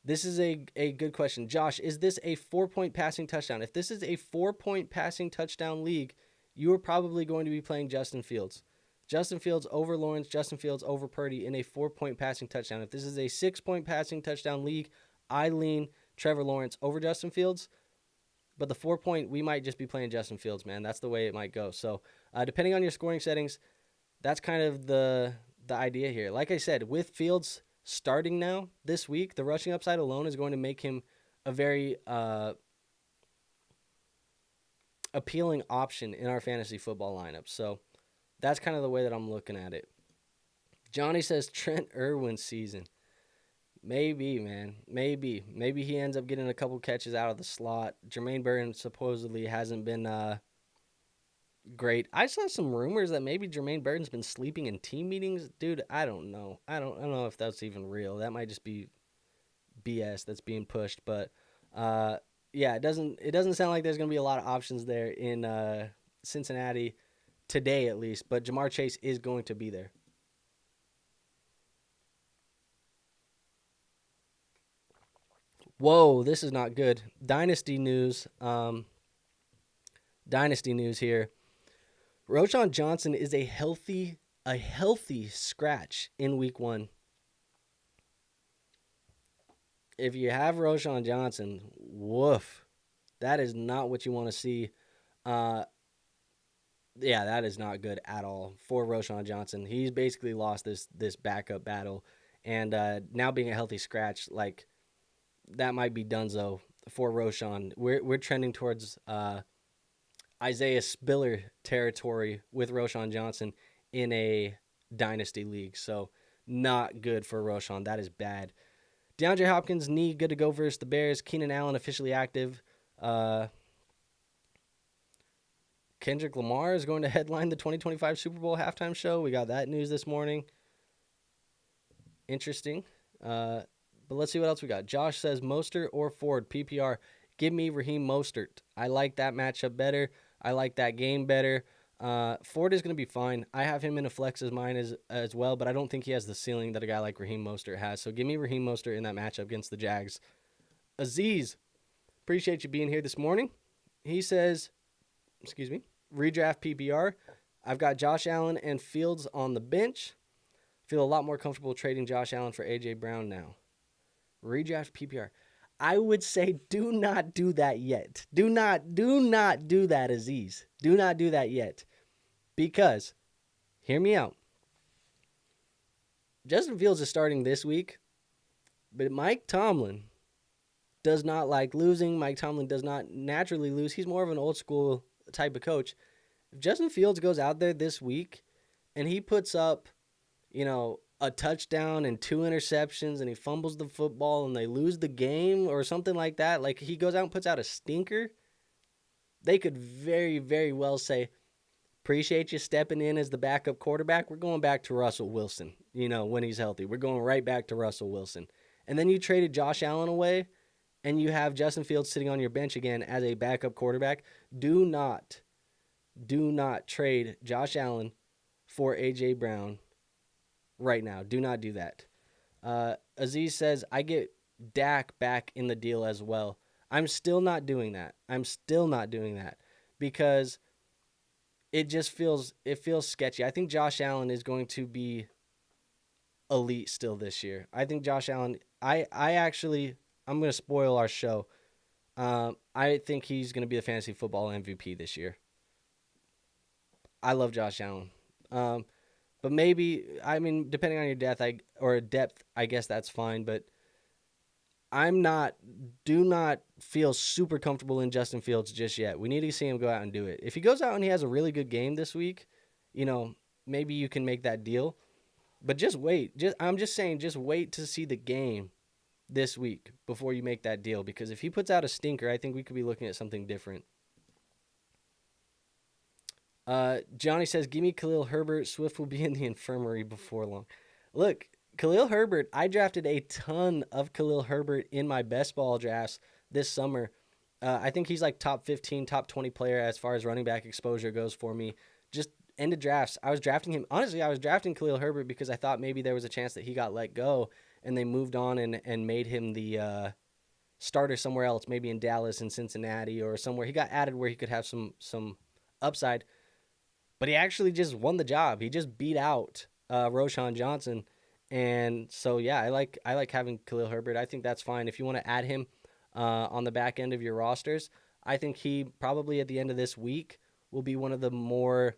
This is a good question. Josh, is this a 4-point passing touchdown? If this is a 4-point passing touchdown league, you are probably going to be playing Justin Fields. Justin Fields over Lawrence, Justin Fields over Purdy in a 4-point passing touchdown. If this is a 6-point passing touchdown league, I lean Trevor Lawrence over Justin Fields. But the 4-point, we might just be playing Justin Fields, man. That's the way it might go. So depending on your scoring settings, that's kind of the idea here. Like I said, with Fields starting now this week, the rushing upside alone is going to make him a very appealing option in our fantasy football lineup. So that's kind of the way that I'm looking at it. Johnny says Trent Irwin season. Maybe, man. Maybe. Maybe he ends up getting a couple catches out of the slot. Jermaine Burton supposedly hasn't been great. I saw some rumors that maybe Jermaine Burton's been sleeping in team meetings. Dude, I don't know. I don't know if that's even real. That might just be BS that's being pushed. But yeah, it doesn't sound like there's going to be a lot of options there in Cincinnati today at least, but Jamar Chase is going to be there. Whoa, this is not good. Dynasty news. Dynasty news here. Roschon Johnson is a healthy scratch in week 1. If you have Roschon Johnson, woof. That is not what you want to see. Yeah, that is not good at all for Roschon Johnson. He's basically lost this backup battle, and now being a healthy scratch, like that might be donezo for Roschon. We're trending towards Isaiah Spiller territory with Roschon Johnson in a dynasty league, so not good for Roschon. That is bad. DeAndre Hopkins knee good to go versus the Bears. Keenan Allen officially active. Kendrick Lamar is going to headline the 2025 Super Bowl halftime show. We got that news this morning. Interesting. But let's see what else we got. Josh says Mostert or Ford, PPR. Give me Raheem Mostert. I like that matchup better. I like that game better. Ford is going to be fine. I have him in a flex as mine as well, but I don't think he has the ceiling that a guy like Raheem Mostert has. So give me Raheem Mostert in that matchup against the Jags. Aziz, appreciate you being here this morning. He says, redraft PPR. I've got Josh Allen and Fields on the bench. Feel a lot more comfortable trading Josh Allen for A.J. Brown now. Redraft PPR. I would say do not do that yet. Do not do that, Aziz. Do not do that yet. Because, hear me out. Justin Fields is starting this week, but Mike Tomlin does not like losing. Mike Tomlin does not naturally lose. He's more of an old school type of coach. If Justin Fields goes out there this week and he puts up, a touchdown and 2 interceptions and he fumbles the football and they lose the game or something like that, like he goes out and puts out a stinker, they could very, very well say, appreciate you stepping in as the backup quarterback. We're going back to Russell Wilson, when he's healthy. We're going right back to Russell Wilson. And then you traded Josh Allen away and you have Justin Fields sitting on your bench again as a backup quarterback. Do not trade Josh Allen for A.J. Brown right now. Do not do that. Aziz says, I get Dak back in the deal as well. I'm still not doing that. Because it feels sketchy. I think Josh Allen is going to be elite still this year. I think Josh Allen, I'm going to spoil our show. I think he's going to be the fantasy football MVP this year. I love Josh Allen. But maybe, depending on your depth, I guess that's fine. But do not feel super comfortable in Justin Fields just yet. We need to see him go out and do it. If he goes out and he has a really good game this week, maybe you can make that deal. But just wait. I'm just saying, just wait to see the game this week before you make that deal. Because if he puts out a stinker, I think we could be looking at something different. Johnny says, give me Khalil Herbert. Swift will be in the infirmary before long. Look, Khalil Herbert, I drafted a ton of Khalil Herbert in my best ball drafts this summer. I think he's like top 15, top 20 player as far as running back exposure goes for me. Just end of drafts. I was drafting him. Honestly, I was drafting Khalil Herbert because I thought maybe there was a chance that he got let go and they moved on and made him the starter somewhere else, maybe in Dallas and Cincinnati or somewhere. He got added where he could have some upside. But he actually just won the job. He just beat out Roschon Johnson. And so, yeah, I like having Khalil Herbert. I think that's fine. If you want to add him on the back end of your rosters, I think he probably at the end of this week will be one of the more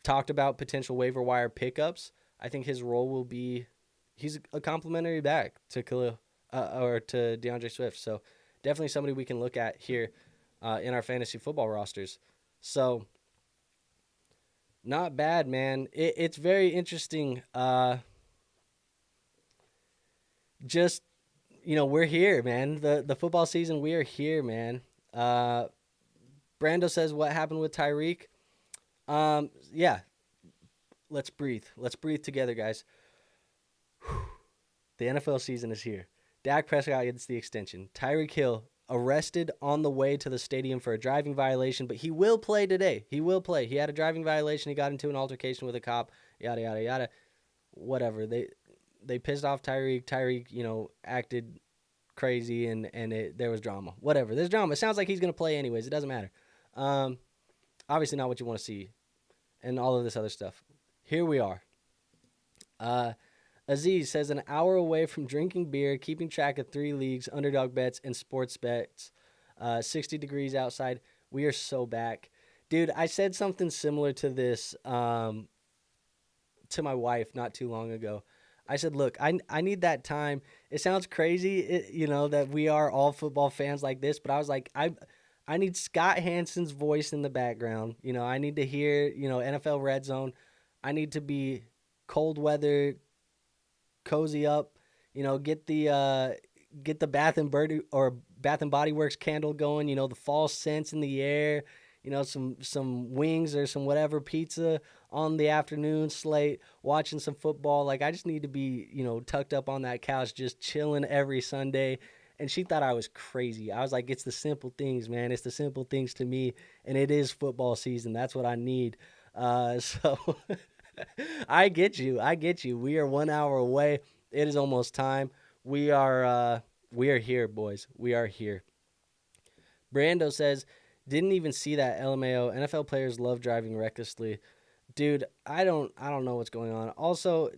talked about potential waiver wire pickups. I think his role will be he's a complimentary back to Khalil or to DeAndre Swift. So definitely somebody we can look at here in our fantasy football rosters. So not bad, man. It's very interesting. Just, we're here, man. The football season, we are here, man. Brando says, what happened with Tyreek? Yeah. Let's breathe. Let's breathe together, guys. The NFL season is here. Dak Prescott gets the extension. Tyreek Hill arrested on the way to the stadium for a driving violation, but he will play today. He will play. He had a driving violation. He got into an altercation with a cop, yada, yada, yada. Whatever. They pissed off Tyreek. Tyreek, acted crazy and there was drama. Whatever. There's drama. It sounds like he's going to play anyways. It doesn't matter. Obviously not what you want to see and all of this other stuff. Here we are. Aziz says an hour away from drinking beer, keeping track of 3 leagues, underdog bets, and sports bets. 60 degrees outside. We are so back. Dude, I said something similar to this to my wife not too long ago. I said, look, I need that time. It sounds crazy, that we are all football fans like this, but I was like, I need Scott Hansen's voice in the background. I need to hear, NFL Red Zone. I need to be cold weather, cozy up, get the Bath and Body Works candle going, the fall scents in the air, some wings or some whatever pizza on the afternoon slate, watching some football. Like, I just need to be, tucked up on that couch, just chilling every Sunday. And she thought I was crazy. I was like, it's the simple things, man. It's the simple things to me. And it is football season. That's what I need. So I get you. We are 1 hour away. It is almost time. We are here, boys. We are here. Brando says, didn't even see that. LMAO. NFL players love driving recklessly. Dude, I don't know what's going on. Also,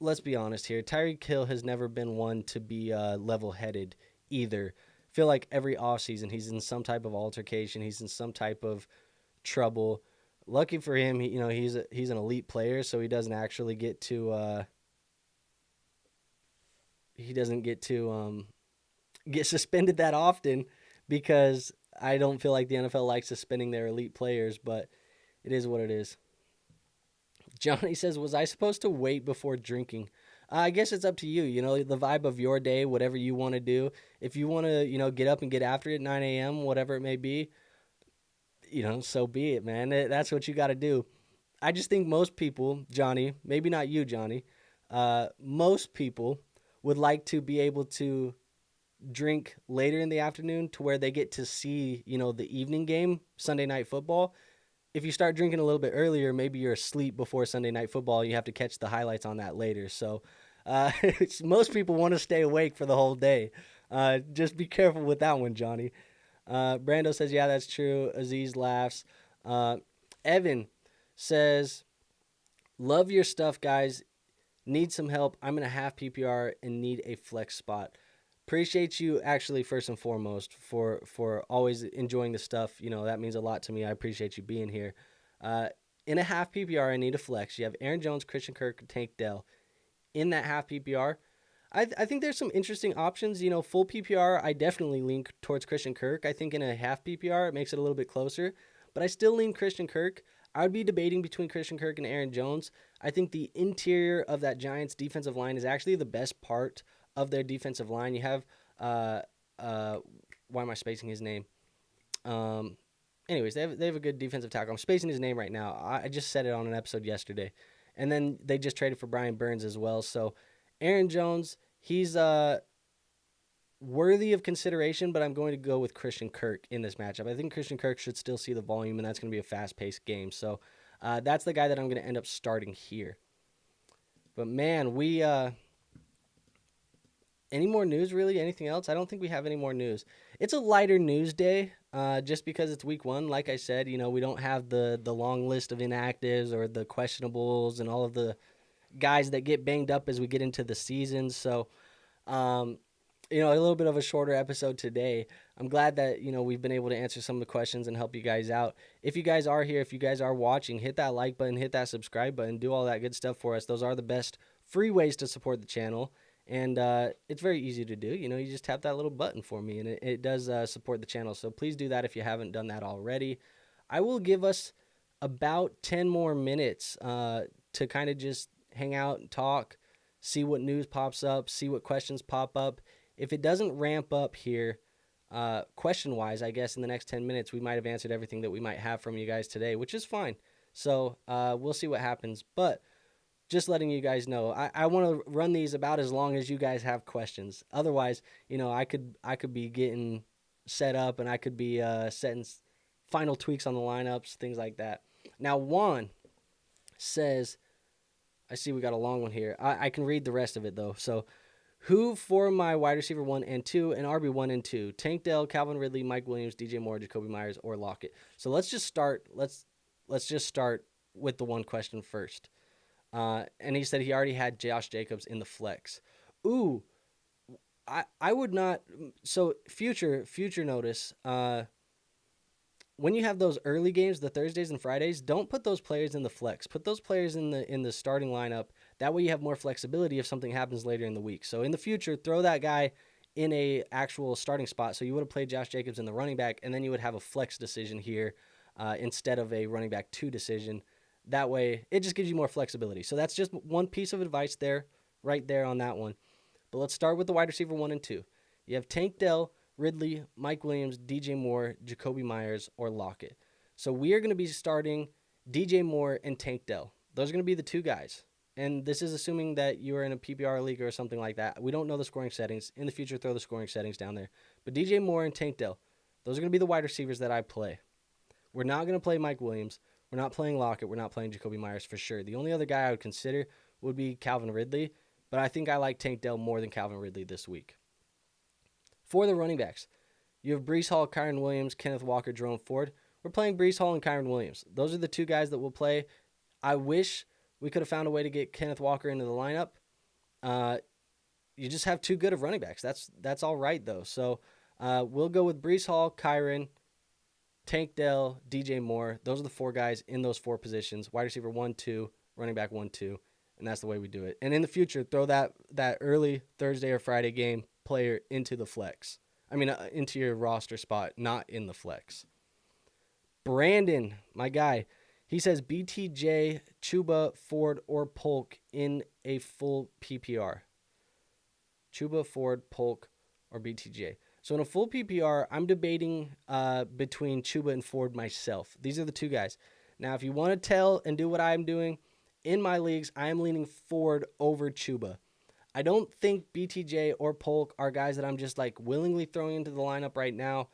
let's be honest here. Tyreek Hill has never been one to be level-headed either. I feel like every offseason he's in some type of altercation. He's in some type of trouble. Lucky for him, he's an elite player, so he doesn't actually get to get suspended that often, because I don't feel like the NFL likes suspending their elite players, but it is what it is. Johnny says, was I supposed to wait before drinking? I guess it's up to you, the vibe of your day, whatever you want to do. If you want to, get up and get after it at 9 a.m., whatever it may be, so be it, man. That's what you got to do. I just think most people, Johnny, maybe not you, Johnny, most people would like to be able to drink later in the afternoon to where they get to see, the evening game, Sunday Night Football. If you start drinking a little bit earlier, maybe you're asleep before Sunday Night Football. You have to catch the highlights on that later. So most people want to stay awake for the whole day. Just be careful with that one, Johnny. Brando says, yeah, that's true. Aziz laughs. Evan says, love your stuff, guys. Need some help. I'm in a half PPR and need a flex spot. Appreciate you, actually, first and foremost, for always enjoying the stuff. That means a lot to me. I appreciate you being here. In a half PPR, I need a flex. You have Aaron Jones, Christian Kirk, Tank Dell. In that half PPR, I think there's some interesting options. Full PPR, I definitely lean towards Christian Kirk. I think in a half PPR, it makes it a little bit closer. But I still lean Christian Kirk. I would be debating between Christian Kirk and Aaron Jones. I think the interior of that Giants defensive line is actually the best part of their defensive line. You have, why am I spacing his name? Anyways, they have a good defensive tackle. I'm spacing his name right now. I just said it on an episode yesterday. And then they just traded for Brian Burns as well. So Aaron Jones, he's worthy of consideration, but I'm going to go with Christian Kirk in this matchup. I think Christian Kirk should still see the volume, and that's going to be a fast-paced game. So that's the guy that I'm going to end up starting here. But, man, any more news, really? Anything else? I don't think we have any more news. It's a lighter news day just because it's week 1. Like I said, we don't have the long list of inactives or the questionables and all of the guys that get banged up as we get into the season. So, a little bit of a shorter episode today. I'm glad that, we've been able to answer some of the questions and help you guys out. If you guys are here, if you guys are watching, hit that like button, hit that subscribe button, do all that good stuff for us. Those are the best free ways to support the channel. And it's very easy to do. You just tap that little button for me, and it does support the channel. So please do that if you haven't done that already. I will give us about 10 more minutes to kind of just hang out and talk, see what news pops up, see what questions pop up. If it doesn't ramp up here, question-wise, I guess in the next 10 minutes, we might have answered everything that we might have from you guys today, which is fine. So we'll see what happens. But just letting you guys know, I want to run these about as long as you guys have questions. Otherwise, I could be getting set up, and I could be setting final tweaks on the lineups, things like that. Now, Juan says, I see we got a long one here. I can read the rest of it, though. So, Who for my wide receiver 1 and 2 and RB 1 and 2? Tank Dell, Calvin Ridley, Mike Williams, DJ Moore, Jacoby Myers, or Lockett. So let's just start. Let's just start with the one question first. And he said he already had Josh Jacobs in the flex. Ooh, I would not. So future notice. When you have those early games, the Thursdays and Fridays, don't put those players in the flex. Put those players in the starting lineup. That way you have more flexibility if something happens later in the week. So in the future, throw that guy in a actual starting spot. So you would have played Josh Jacobs in the running back, and then you would have a flex decision here instead of a running back 2 decision. That way, it just gives you more flexibility. So that's just one piece of advice there, right there on that one. But let's start with the wide receiver 1 and 2. You have Tank Dell, Ridley, Mike Williams, DJ Moore, Jacoby Myers, or Lockett. So we are going to be starting DJ Moore and Tank Dell. Those are going to be the 2 guys. And this is assuming that you are in a PPR league or something like that. We don't know the scoring settings. In the future, throw the scoring settings down there. But DJ Moore and Tank Dell, those are going to be the wide receivers that I play. We're not going to play Mike Williams. We're not playing Lockett. We're not playing Jacoby Myers for sure. The only other guy I would consider would be Calvin Ridley. But I think I like Tank Dell more than Calvin Ridley this week. For the running backs, you have Breece Hall, Kyren Williams, Kenneth Walker, Jerome Ford. We're playing Breece Hall and Kyren Williams. Those are the 2 guys that we'll play. I wish we could have found a way to get Kenneth Walker into the lineup. You just have too good of running backs. That's all right, though. So we'll go with Breece Hall, Kyren, Tank Dell, DJ Moore. Those are the 4 guys in those 4 positions. Wide receiver 1, 2, running back 1, 2. And that's the way we do it. And in the future, throw that early Thursday or Friday game player into the flex. Into your roster spot, not in the flex. Brandon, my guy, he says BTJ, Chuba, Ford, or Polk in a full PPR. Chuba, Ford, Polk, or BTJ. So in a full PPR, I'm debating between Chuba and Ford myself. These are the 2 guys. Now, if you want to tell and do what I'm doing, in my leagues, I am leaning Ford over Chuba. I don't think BTJ or Polk are guys that I'm just willingly throwing into the lineup right now.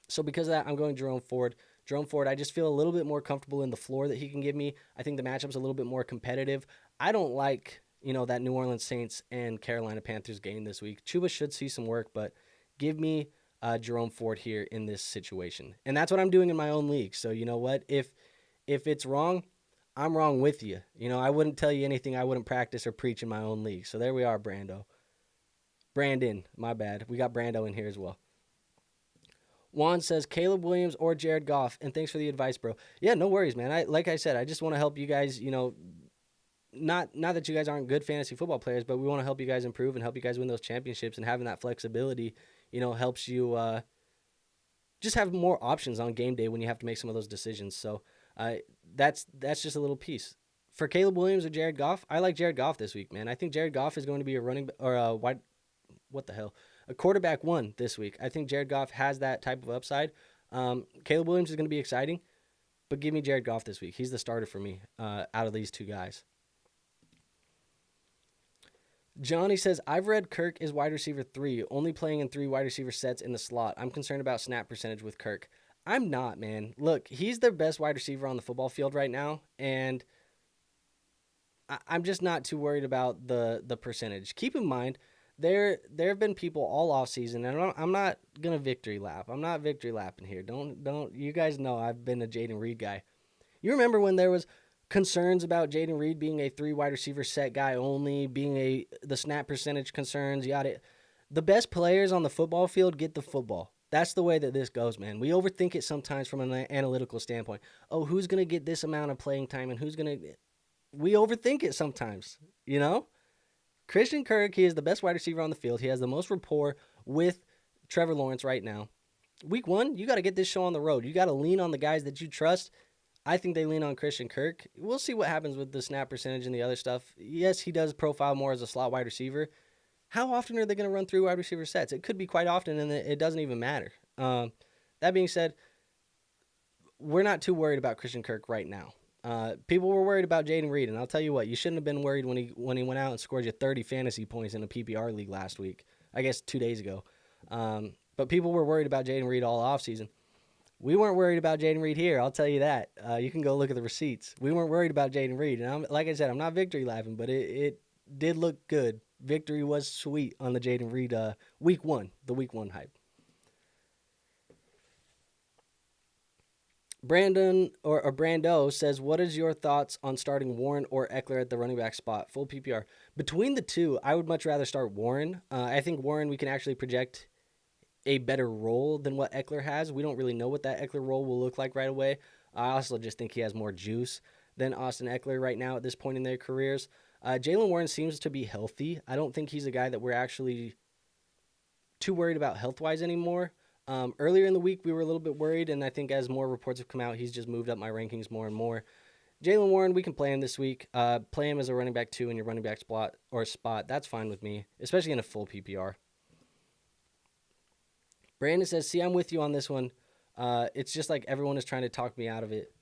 So because of that, I'm going Jerome Ford. Jerome Ford, I just feel a little bit more comfortable in the floor that he can give me. I think the matchup's a little bit more competitive. I don't like, that New Orleans Saints and Carolina Panthers game this week. Chuba should see some work, but give me Jerome Ford here in this situation. And that's what I'm doing in my own league. So you know what? If it's wrong, I'm wrong with you. I wouldn't tell you anything I wouldn't practice or preach in my own league. So there we are, Brandon, my bad. We got Brando in here as well. Juan says Caleb Williams or Jared Goff, and thanks for the advice, bro. Yeah, no worries, man. Like I said, I just want to help you guys, not that you guys aren't good fantasy football players, but we want to help you guys improve and help you guys win those championships, and having that flexibility, helps you just have more options on game day when you have to make some of those decisions. So that's just a little piece. For Caleb Williams or Jared Goff, I like Jared Goff this week, man. I think Jared Goff is going to be a quarterback 1 this week. I think Jared Goff has that type of upside. Caleb Williams is going to be exciting, but give me Jared Goff this week. He's the starter for me out of these 2 guys. Johnny says, I've read Kirk is wide receiver 3, only playing in 3 wide receiver sets in the slot. I'm concerned about snap percentage with Kirk. I'm not, man. Look, he's the best wide receiver on the football field right now, and I'm just not too worried about the percentage. Keep in mind, there have been people all off season, and I'm not gonna victory lap. I'm not victory lapping here. Don't you guys know I've been a Jaden Reed guy. You remember when there was concerns about Jaden Reed being a 3 wide receiver set guy only, being the snap percentage concerns, yada. The best players on the football field get the football. That's the way that this goes, man. We overthink it sometimes from an analytical standpoint. Oh, who's going to get this amount of playing time and who's going to... We overthink it sometimes, Christian Kirk, he is the best wide receiver on the field. He has the most rapport with Trevor Lawrence right now. Week 1, you got to get this show on the road. You got to lean on the guys that you trust. I think they lean on Christian Kirk. We'll see what happens with the snap percentage and the other stuff. Yes, he does profile more as a slot wide receiver. How often are they going to run through wide receiver sets? It could be quite often, and it doesn't even matter. That being said, we're not too worried about Christian Kirk right now. People were worried about Jaden Reed, and I'll tell you what, you shouldn't have been worried when he went out and scored you 30 fantasy points in a PPR league last week. I guess 2 days ago. But people were worried about Jaden Reed all offseason. We weren't worried about Jaden Reed here, I'll tell you that. You can go look at the receipts. We weren't worried about Jaden Reed. And like I said, I'm not victory lapping, but did look good. Victory was sweet on the Jaden Reed week 1, the week 1 hype. Brandon or Brando says, what is your thoughts on starting Warren or Eckler at the running back spot? Full PPR. Between the two, I would much rather start Warren. I think Warren, we can actually project a better role than what Eckler has. We don't really know what that Eckler role will look like right away. I also just think he has more juice than Austin Eckler right now at this point in their careers. Jaylen Warren seems to be healthy. I don't think he's a guy that we're actually too worried about health-wise anymore. Earlier in the week, we were a little bit worried, and I think as more reports have come out, he's just moved up my rankings more and more. Jaylen Warren, we can play him this week. Play him as a running back 2 in your running back spot. That's fine with me, especially in a full PPR. Brandon says, see, I'm with you on this one. It's just like everyone is trying to talk me out of it.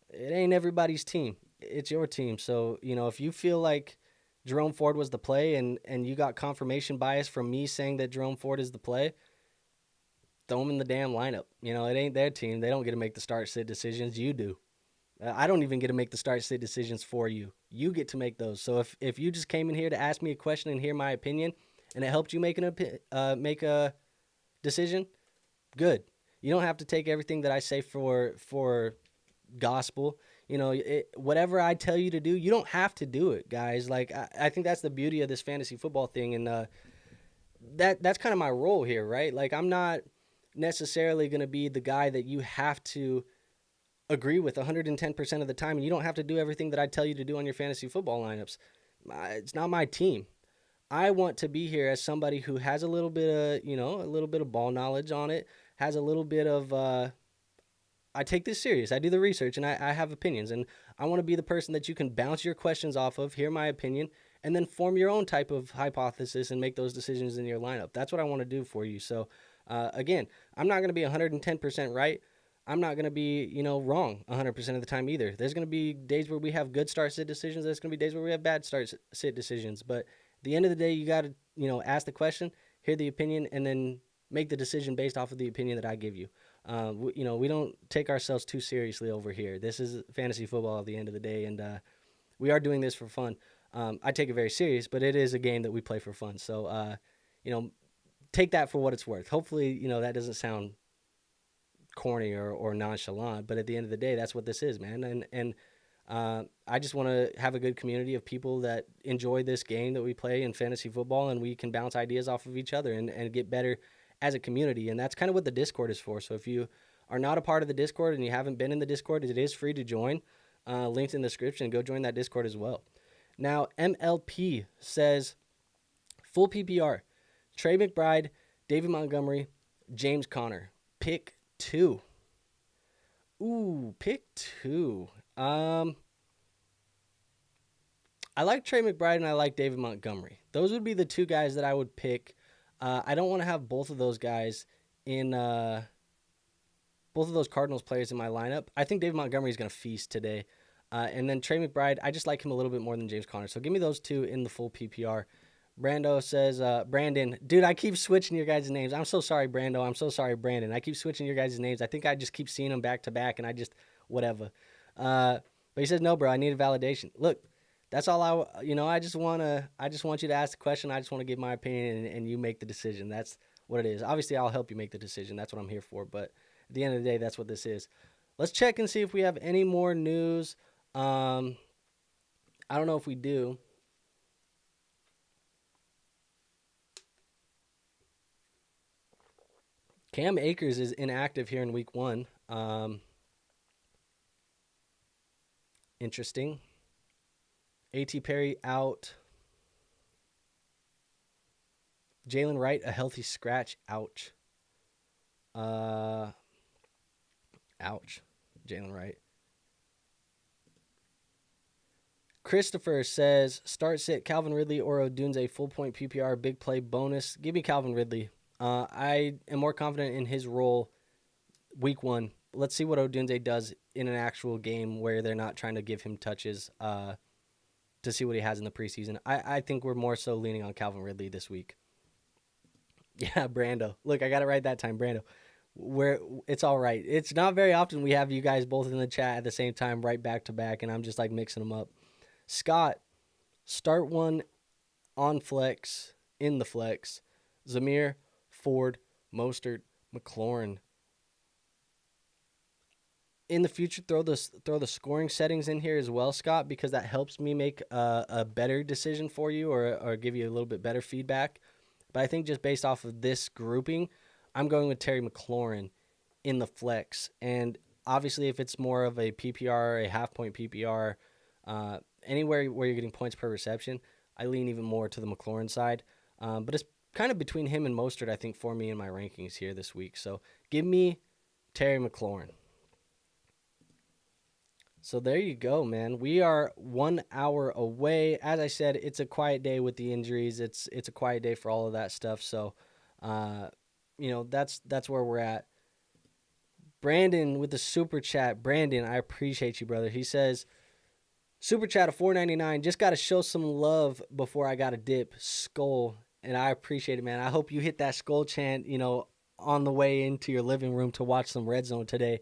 It ain't everybody's team. It's your team. So, if you feel like Jerome Ford was the play and you got confirmation bias from me saying that Jerome Ford is the play, throw them in the damn lineup. It ain't their team. They don't get to make the start-sit decisions. You do. I don't even get to make the start-sit decisions for you. You get to make those. So if you just came in here to ask me a question and hear my opinion, and it helped you make a decision, good. You don't have to take everything that I say for gospel. Whatever I tell you to do, you don't have to do it, guys. Like I think that's the beauty of this fantasy football thing, and that's kind of my role here, right? Like I'm not necessarily going to be the guy that you have to agree with 110% of the time, and you don't have to do everything that I tell you to do on your fantasy football lineups. It's not my team. I want to be here as somebody who has a little bit of ball knowledge on it, has a little bit of I take this serious. I do the research, and I have opinions, and I want to be the person that you can bounce your questions off of, hear my opinion, and then form your own type of hypothesis and make those decisions in your lineup. That's what I want to do for you. So, again, I'm not going to be 110% right. I'm not going to be, wrong 100% of the time either. There's going to be days where we have good start-sit decisions. There's going to be days where we have bad start-sit decisions. But at the end of the day, you got to, ask the question, hear the opinion, and then make the decision based off of the opinion that I give you. We don't take ourselves too seriously over here. This is fantasy football at the end of the day, and we are doing this for fun. I take it very serious, but it is a game that we play for fun. So, take that for what it's worth. Hopefully, that doesn't sound corny or nonchalant, but at the end of the day, that's what this is, man. And I just want to have a good community of people that enjoy this game that we play in fantasy football, and we can bounce ideas off of each other and get better as a community. And that's kind of what the Discord is for. So if you are not a part of the Discord and you haven't been in the Discord, it is free to join. Links in the description. Go join that Discord as well. Now, MLP says, full PPR, Trey McBride, David Montgomery, James Conner. Pick 2. Ooh, pick 2. I like Trey McBride and I like David Montgomery. Those would be the two guys that I would pick. I don't want to have both of those guys in both of those Cardinals players in my lineup. I think David Montgomery is going to feast today. And then Trey McBride, I just like him a little bit more than James Conner. So give me those two in the full PPR. Brando says, Brandon, dude, I keep switching your guys' names. I'm so sorry, Brando. I'm so sorry, Brandon. I keep switching your guys' names. I think I just keep seeing them back to back, and I just, whatever. But he says, no, bro, I need a validation. Look, that's all I just want you to ask the question. I just want to give my opinion, and you make the decision. That's what it is. Obviously, I'll help you make the decision. That's what I'm here for. But at the end of the day, that's what this is. Let's check and see if we have any more news. I don't know if we do. Cam Akers is inactive here in week 1. Interesting. A.T. Perry out. Jalen Wright, a healthy scratch. Ouch. Ouch. Jalen Wright. Christopher says, start sit Calvin Ridley or Odunze full point PPR big play bonus. Give me Calvin Ridley. I am more confident in his role week 1. Let's see what Odunze does in an actual game where they're not trying to give him touches to see what he has in the preseason. I think we're more so leaning on Calvin Ridley this week. Yeah, Brando. Look, I got it right that time, Brando. It's all right. It's not very often we have you guys both in the chat at the same time, right back to back, and I'm just like mixing them up. Scott, start one on flex, in the flex, Zamir, Ford, Mostert, McLaurin. In the future, throw the scoring settings in here as well, Scott, because that helps me make a better decision for you, or give you a little bit better feedback. But I think just based off of this grouping, I'm going with Terry McLaurin in the flex. And obviously, if it's more of a PPR, a half-point PPR, anywhere where you're getting points per reception, I lean even more to the McLaurin side. But it's kind of between him and Mostert, I think, for me in my rankings here this week. So give me Terry McLaurin. So there you go, man. We are 1 hour away. As I said, it's a quiet day with the injuries. It's a quiet day for all of that stuff. So, that's where we're at. Brandon with the super chat. Brandon, I appreciate you, brother. He says, super chat of $4.99. Just got to show some love before I got to dip. Skull. And I appreciate it, man. I hope you hit that skull chant, on the way into your living room to watch some Red Zone today.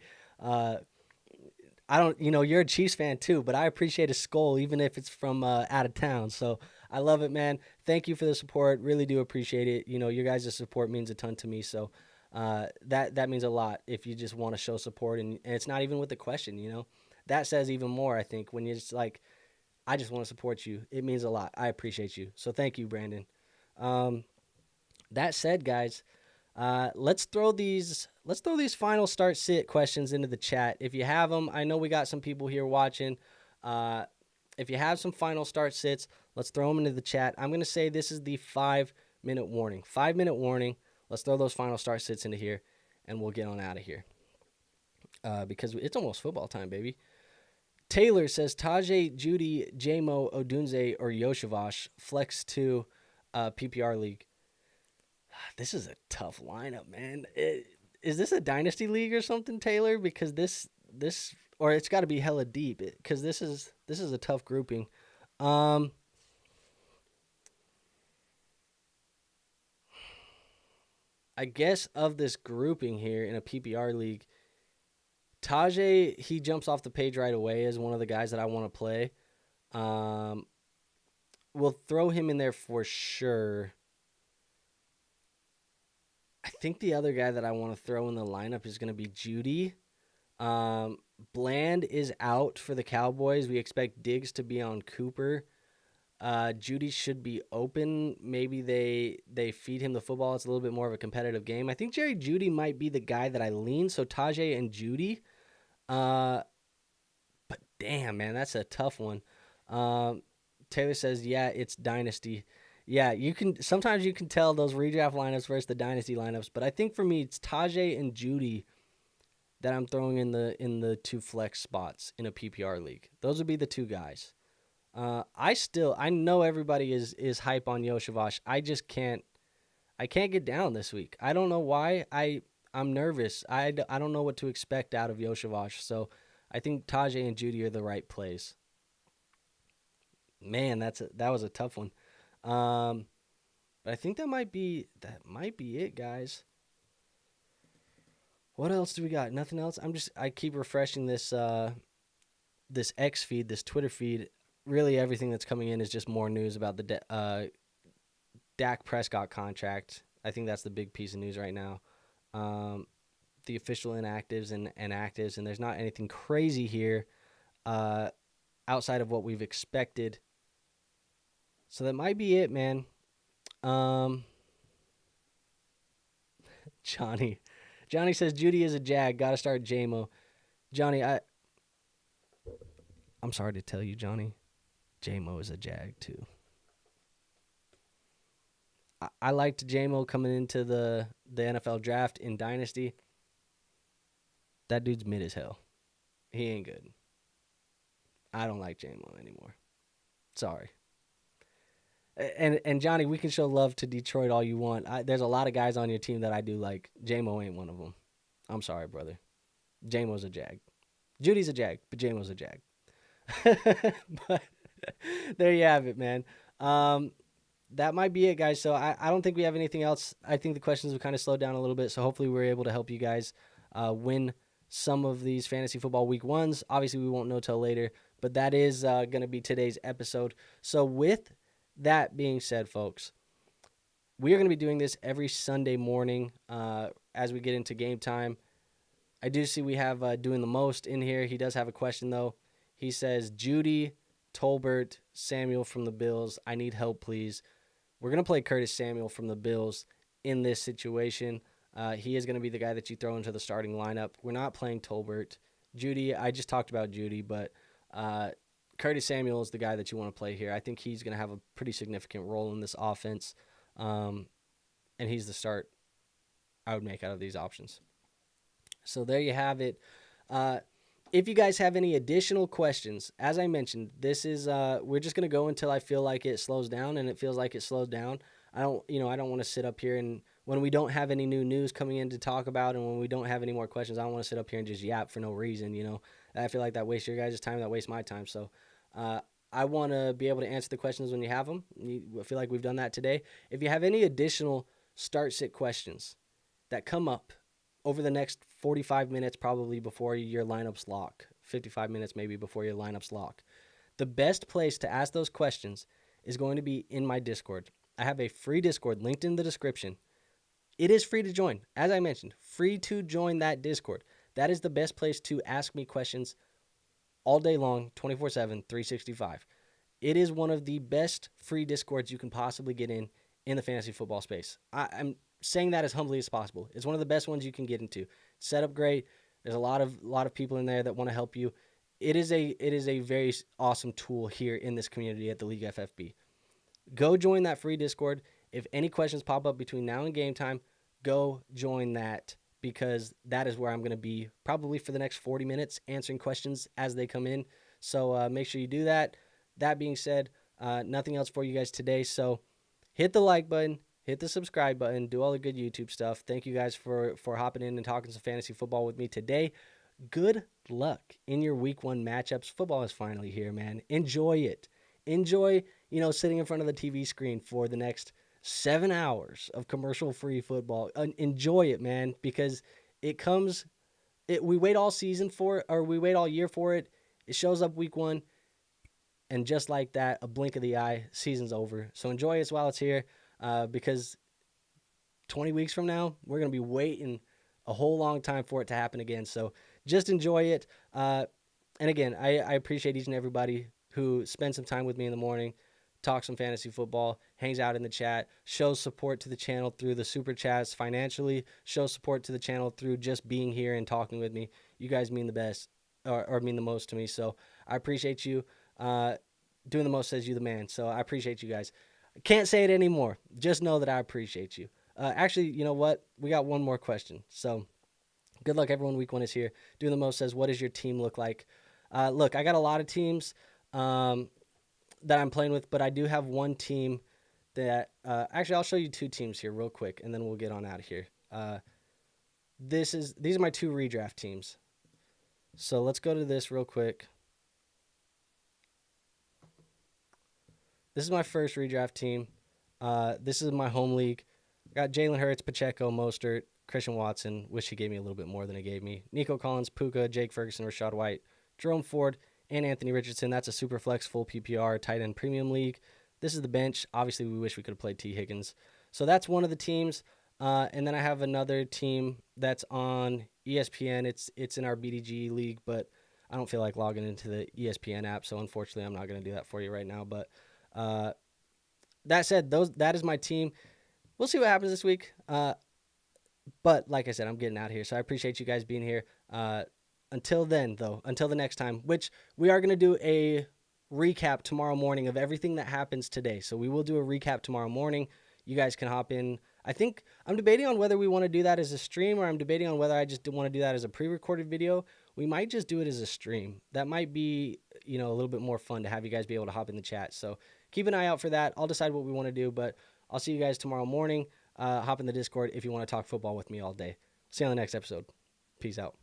I don't, you're a Chiefs fan too, but I appreciate a skull, even if it's from out of town. So I love it, man. Thank you for the support. Really do appreciate it. Your guys' support means a ton to me. So that means a lot if you just want to show support. And it's not even with the question, that says even more, I think, when you're just like, I just want to support you. It means a lot. I appreciate you. So thank you, Brandon. That said, guys, let's throw these final start sit questions into the chat. If you have them, I know we got some people here watching. If you have some final start sits, let's throw them into the chat. I'm going to say this is the 5-minute warning. 5-minute warning. Let's throw those final start sits into here, and we'll get on out of here. Because it's almost football time, baby. Taylor says Tajay, Judy, J-Mo, Odunze, or Yoshavash flex to PPR league. This is a tough lineup, man. Is this a dynasty league or something, Taylor? Because this or it's got to be hella deep. Because this is a tough grouping. I guess of this grouping here in a PPR league, Tajay, he jumps off the page right away as one of the guys that I want to play. We'll throw him in there for sure. I think the other guy that I want to throw in the lineup is going to be Judy. Bland is out for the Cowboys. We expect Diggs to be on Cooper. Judy should be open. Maybe they feed him the football. It's a little bit more of a competitive game. I think Jerry Judy might be the guy that I lean. So Tajay and Judy. But damn, man, that's a tough one. Taylor says, yeah, it's dynasty. Yeah, sometimes you can tell those redraft lineups versus the dynasty lineups, but I think for me it's Tajay and Judy that I'm throwing in the two flex spots in a PPR league. Those would be the two guys. I know everybody is hype on Yoshavash. I can't get down this week. I don't know why. I'm nervous. I don't know what to expect out of Yoshavash. So I think Tajay and Judy are the right plays. Man, that was a tough one. But I think that might be it, guys. What else do we got? Nothing else. I keep refreshing this X feed, this Twitter feed. Really, everything that's coming in is just more news about the Dak Prescott contract. I think that's the big piece of news right now. The official inactives and actives, and there's not anything crazy here outside of what we've expected. So that might be it, man. Johnny says Judy is a jag. Got to start J-Mo. Johnny, I'm sorry to tell you, Johnny, J-Mo is a jag too. I liked J-Mo coming into the NFL draft in Dynasty. That dude's mid as hell. He ain't good. I don't like J-Mo anymore. Sorry. And Johnny, we can show love to Detroit all you want. There's a lot of guys on your team that I do like. J-Mo ain't one of them. I'm sorry, brother. J-Mo's a jag. Judy's a jag, but J-Mo's a jag. But there you have it, man. That might be it, guys. So I don't think we have anything else. I think the questions have kind of slowed down a little bit. So hopefully we're able to help you guys win some of these fantasy football week ones. Obviously, we won't know till later, but that is going to be today's episode. So with that being said, folks, we are going to be doing this every Sunday morning as we get into game time. I do see we have Doing the Most in here. He does have a question, though. He says, Judy, Tolbert, Samuel from the Bills. I need help, please. We're going to play Curtis Samuel from the Bills in this situation. He is going to be the guy that you throw into the starting lineup. We're not playing Tolbert. Judy, I just talked about Judy, but Curtis Samuel is the guy that you want to play here. I think he's going to have a pretty significant role in this offense, and he's the start I would make out of these options. So there you have it. If you guys have any additional questions, as I mentioned, this is we're just gonna go until I feel like it slows down, and it feels like it slowed down. I don't want to sit up here and when we don't have any new news coming in to talk about, and when we don't have any more questions, I don't want to sit up here and just yap for no reason. I feel like that wastes your guys' time, that wastes my time. So I want to be able to answer the questions when you have them. I feel like we've done that today. If you have any additional start-sit questions that come up over the next 45 minutes, probably before your lineups lock, 55 minutes maybe before your lineups lock, the best place to ask those questions is going to be in my Discord. I have a free Discord linked in the description. It is free to join. As I mentioned, free to join that Discord. That is the best place to ask me questions all day long, 24/7, 365. It is one of the best free Discords you can possibly get in the fantasy football space. I'm saying that as humbly as possible. It's one of the best ones you can get into. It's set up great. There's a lot of people in there that want to help you. It is a very awesome tool here in this community at the League FFB. Go join that free Discord. If any questions pop up between now and game time, go join that, because that is where I'm going to be probably for the next 40 minutes answering questions as they come in. So make sure you do that. That being said, nothing else for you guys today. So hit the like button, hit the subscribe button, do all the good YouTube stuff. Thank you guys for hopping in and talking some fantasy football with me today. Good luck in your week 1 matchups. Football is finally here, man. Enjoy it. Enjoy, sitting in front of the TV screen for the next 7 hours of commercial-free football. Enjoy it, man, because we wait all season for it, or we wait all year for it. It shows up week 1, and just like that, a blink of the eye, season's over. So enjoy it while it's here, because 20 weeks from now, we're going to be waiting a whole long time for it to happen again. So just enjoy it. And again, I appreciate each and everybody who spends some time with me in the morning, talks some fantasy football, hangs out in the chat, shows support to the channel through the super chats financially, shows support to the channel through just being here and talking with me. You guys mean the best, or mean the most to me. So I appreciate you. Doing the Most says you the man. So I appreciate you guys. I can't say it anymore. Just know that I appreciate you. Actually, you know what? We got one more question. So good luck, everyone. Week 1 is here. Doing the Most says, what does your team look like? Look, I got a lot of teams that I'm playing with, but I do have one team that actually I'll show you 2 teams here real quick, and then we'll get on out of here. These are my 2 redraft teams. So let's go to this real quick. This is my first redraft team. This is my home league. I got Jalen Hurts, Pacheco, Mostert, Christian Watson. Wish he gave me a little bit more than he gave me. Nico Collins, Puka, Jake Ferguson, Rashad White, Jerome Ford, and Anthony Richardson. That's a super flex full PPR tight end premium league. This is the bench. Obviously, we wish we could have played T. Higgins. So that's one of the teams. And then I have another team that's on ESPN. It's in our BDG league, but I don't feel like logging into the ESPN app. So unfortunately, I'm not going to do that for you right now. But that said, that is my team. We'll see what happens this week. But like I said, I'm getting out of here. So I appreciate you guys being here. Until then, though, until the next time, which we are going to do a recap tomorrow morning of everything that happens today. So we will do a recap tomorrow morning. You guys can hop in. I think I'm debating on whether we want to do that as a stream, or I'm debating on whether I just want to do that as a pre-recorded video. We might just do it as a stream. That might be, a little bit more fun to have you guys be able to hop in the chat. So keep an eye out for that. I'll decide what we want to do, but I'll see you guys tomorrow morning. Hop in the Discord if you want to talk football with me all day. See you on the next episode. Peace out.